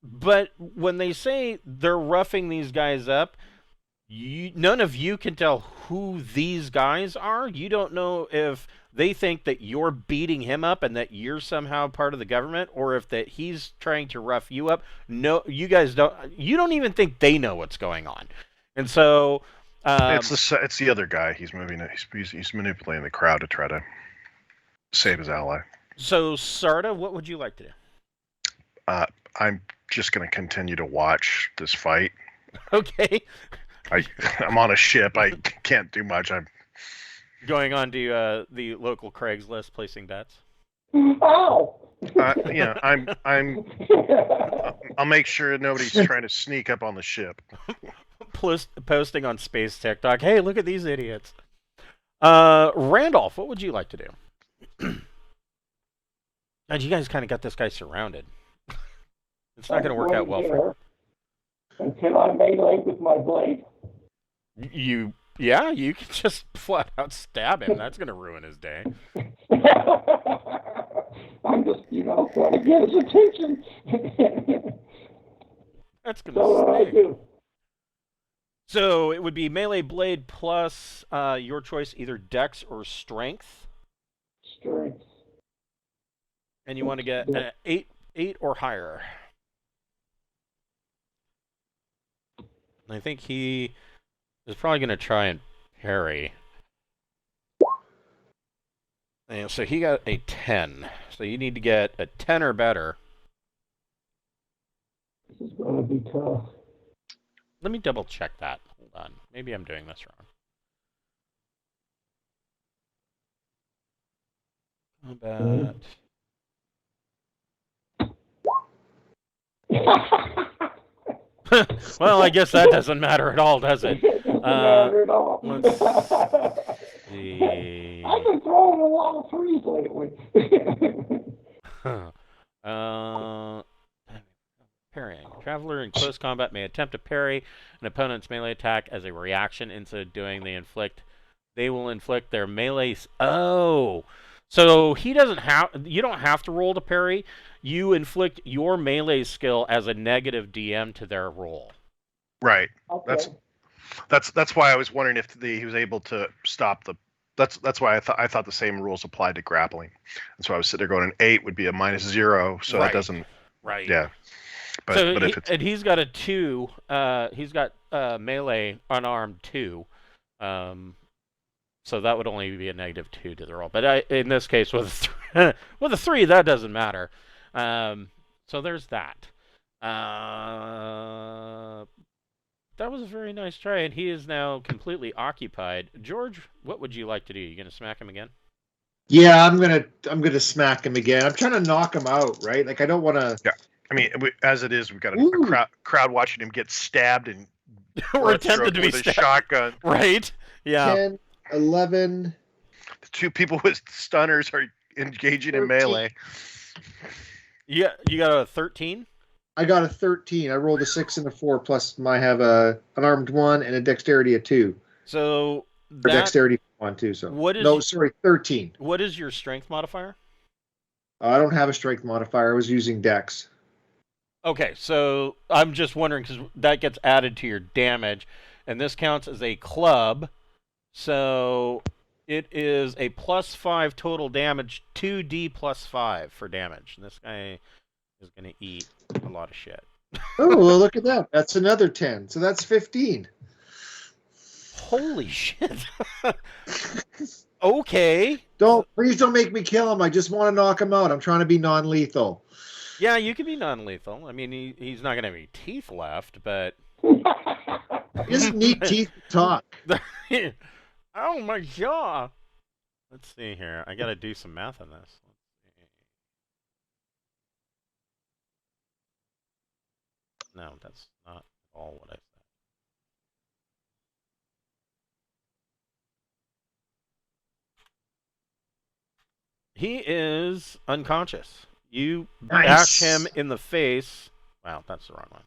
but when they say they're roughing these guys up, none of you can tell who these guys are. You don't know if they think that you're beating him up and that you're somehow part of the government, or if that he's trying to rough you up. No, you guys don't. You don't even think they know what's going on, and so it's the other guy. He's moving it. He's manipulating the crowd to try to save his ally. So, Sarta, what would you like to do? I'm just going to continue to watch this fight. Okay. I'm on a ship. I can't do much. I'm going on to the local Craigslist, placing bets. Ow! I'll make sure nobody's trying to sneak up on the ship. Posting on Space TikTok. Hey, look at these idiots. Randolph, what would you like to do? God, you guys kind of got this guy surrounded. It's not going to work out well for him. And can I melee with my blade? You can just flat out stab him. That's going to ruin his day. I'm just, trying to get his attention. That's going to sting. So it would be melee blade plus your choice, either dex or strength. Strength. And you want to get an 8 or higher. And I think he is probably going to try and parry. And so he got a 10. So you need to get a 10 or better. This is going to be tough. Let me double check that. Hold on. Maybe I'm doing this wrong. Combat. Well, I guess that doesn't matter at all, does it? Doesn't matter at all. Let's see. I've been throwing a lot of threes lately. Parrying. Traveler in close combat may attempt to parry an opponent's melee attack as a reaction. Instead of doing they will inflict their melee. Oh, so he doesn't have. You don't have to roll to parry. You inflict your melee skill as a negative DM to their roll. Right. Okay. That's why I was wondering if he was able to stop the. That's why I thought the same rules applied to grappling. And so I was sitting there going, an 8 would be a -0, so right. that doesn't. Right. Yeah. But if it's and he's got a 2. He's got melee unarmed 2. So that would only be a -2 to the roll. But in this case, with with a 3, that doesn't matter. So there's that. That was a very nice try, and he is now completely occupied. George, what would you like to do? You gonna smack him again? Yeah, I'm gonna smack him again. I'm trying to knock him out, right? Like I don't want to. Yeah. I mean, as it is, we've got a Ooh. crowd watching him get stabbed and We're attempted to be with a stabbed. Shotgun. Right? Yeah. 10, 11. The 2 people with stunners are engaging in 13. melee. Yeah, you got a 13? I got a 13. I rolled a 6 and a 4, plus I have an unarmed 1 and a dexterity of 2. So Or dexterity 1 too. So What is no, sorry, 13. What is your strength modifier? I don't have a strength modifier. I was using dex. Okay, so I'm just wondering because that gets added to your damage, and this counts as a club, so it is a +5 total damage, 2d +5 for damage. And this guy is going to eat a lot of shit. Oh, well, look at that. That's another 10. So that's 15. Holy shit. Okay. Please don't make me kill him. I just want to knock him out. I'm trying to be non-lethal. Yeah, you can be non-lethal. I mean, he's not going to have any teeth left, but... He doesn't need teeth to talk. Oh, my jaw. Let's see here. I got to do some math on this. No, that's not at all what I said. He is unconscious. You bash him in the face. Wow, that's the wrong one.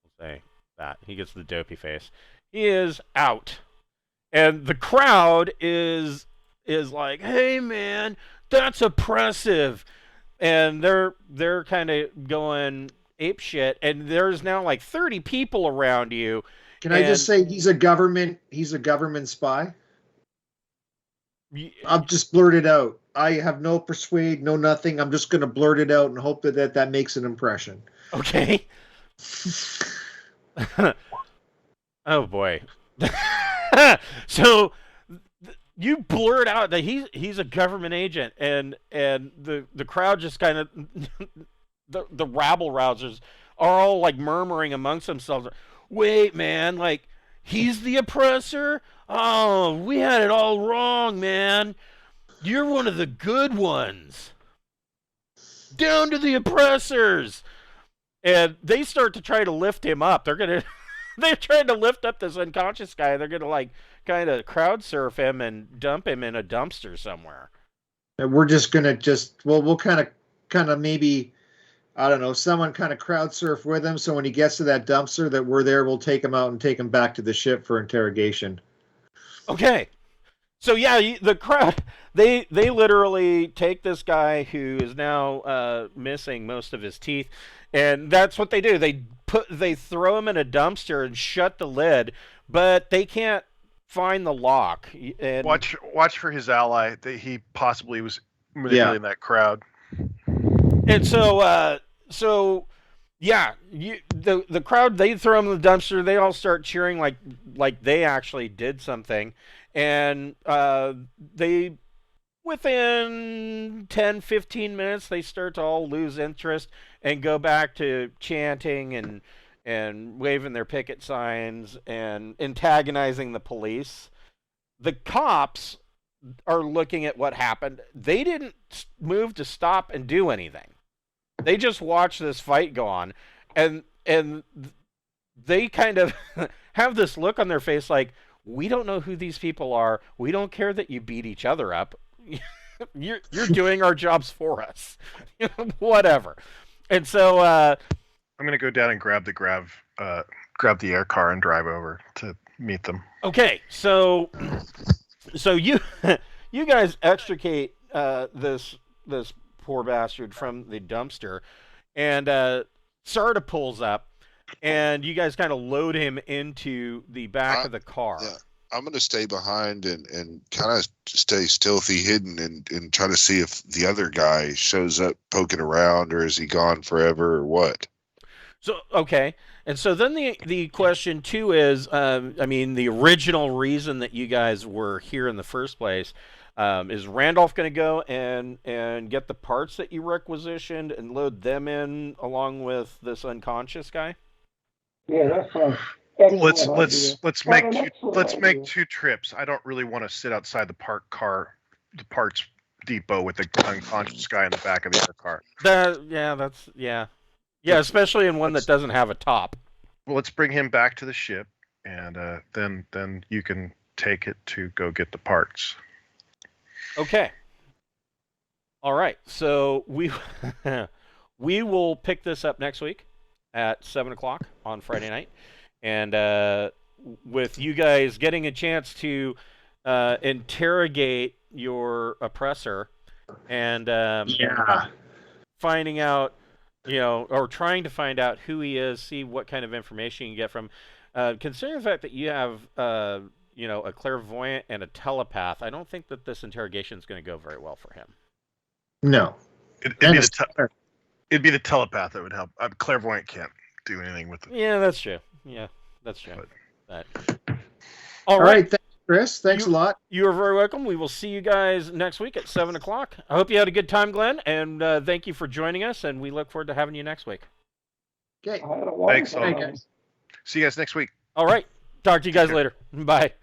We'll say that. He gets the dopey face. He is out. And the crowd is like, hey, man, that's oppressive. And they're kind of going ape shit. And there's now like 30 people around you. Can I just say he's a government spy? I'll just blurt it out. I have no persuade, no nothing. I'm just going to blurt it out and hope that makes an impression. Okay. Oh boy. So you blurt out that he's a government agent, and the crowd just kind of the rabble rousers are all like murmuring amongst themselves. Wait, man, like he's the oppressor? Oh, we had it all wrong, man. You're one of the good ones. Down to the oppressors. And they start to try to lift him up. They're trying to lift up this unconscious guy. They're gonna like kind of crowd surf him and dump him in a dumpster somewhere. And we're just gonna we'll kind of maybe, I don't know, someone kind of crowd surf with him. So when he gets to that dumpster that we're there, we'll take him out and take him back to the ship for interrogation. Okay. So yeah, the crowd, they literally take this guy who is now missing most of his teeth, and that's what they do. They throw him in a dumpster and shut the lid, but they can't find the lock. And watch for his ally. He possibly was manipulating that crowd. And so yeah, the crowd, they throw him in the dumpster. They all start cheering like they actually did something. And they, within 10, 15 minutes, they start to all lose interest and go back to chanting and waving their picket signs and antagonizing the police. The cops are looking at what happened. They didn't move to stop and do anything. They just watched this fight go on, and they kind of have this look on their face like, we don't know who these people are. We don't care that you beat each other up. You're doing our jobs for us. Whatever. And so I'm gonna go down and grab the air car and drive over to meet them. Okay, so you guys extricate this poor bastard from the dumpster, and Sarta pulls up. And you guys kind of load him into the back of the car. Yeah, I'm going to stay behind and kind of stay stealthy hidden and try to see if the other guy shows up poking around, or is he gone forever or what? So okay, and so then the question too is, I mean, the original reason that you guys were here in the first place, is Randolph going to go and get the parts that you requisitioned and load them in along with this unconscious guy? Yeah, that's an Let's excellent idea. let's What make an two, excellent let's make idea. 2 trips. I don't really want to sit outside the parts depot with the unconscious guy in the back of the other car. Yeah, especially in one that doesn't have a top. Well, let's bring him back to the ship, and then you can take it to go get the parts. Okay. All right. So we we will pick this up next week at 7:00 on Friday night, and with you guys getting a chance to interrogate your oppressor and finding out, or trying to find out who he is, see what kind of information you can get from. Considering the fact that you have a clairvoyant and a telepath, I don't think that this interrogation is going to go very well for him. No. It'd be the telepath that would help. Clairvoyant can't do anything with it. Yeah, that's true. Yeah, that's true. All All right. right. Thanks, Chris. Thanks a lot. You are very welcome. We will see you guys next week at 7:00. I hope you had a good time, Glenn, and thank you for joining us, and we look forward to having you next week. Okay. I had a Thanks, wonderful all. time. See you guys next week. All right. Talk to you guys later. Bye.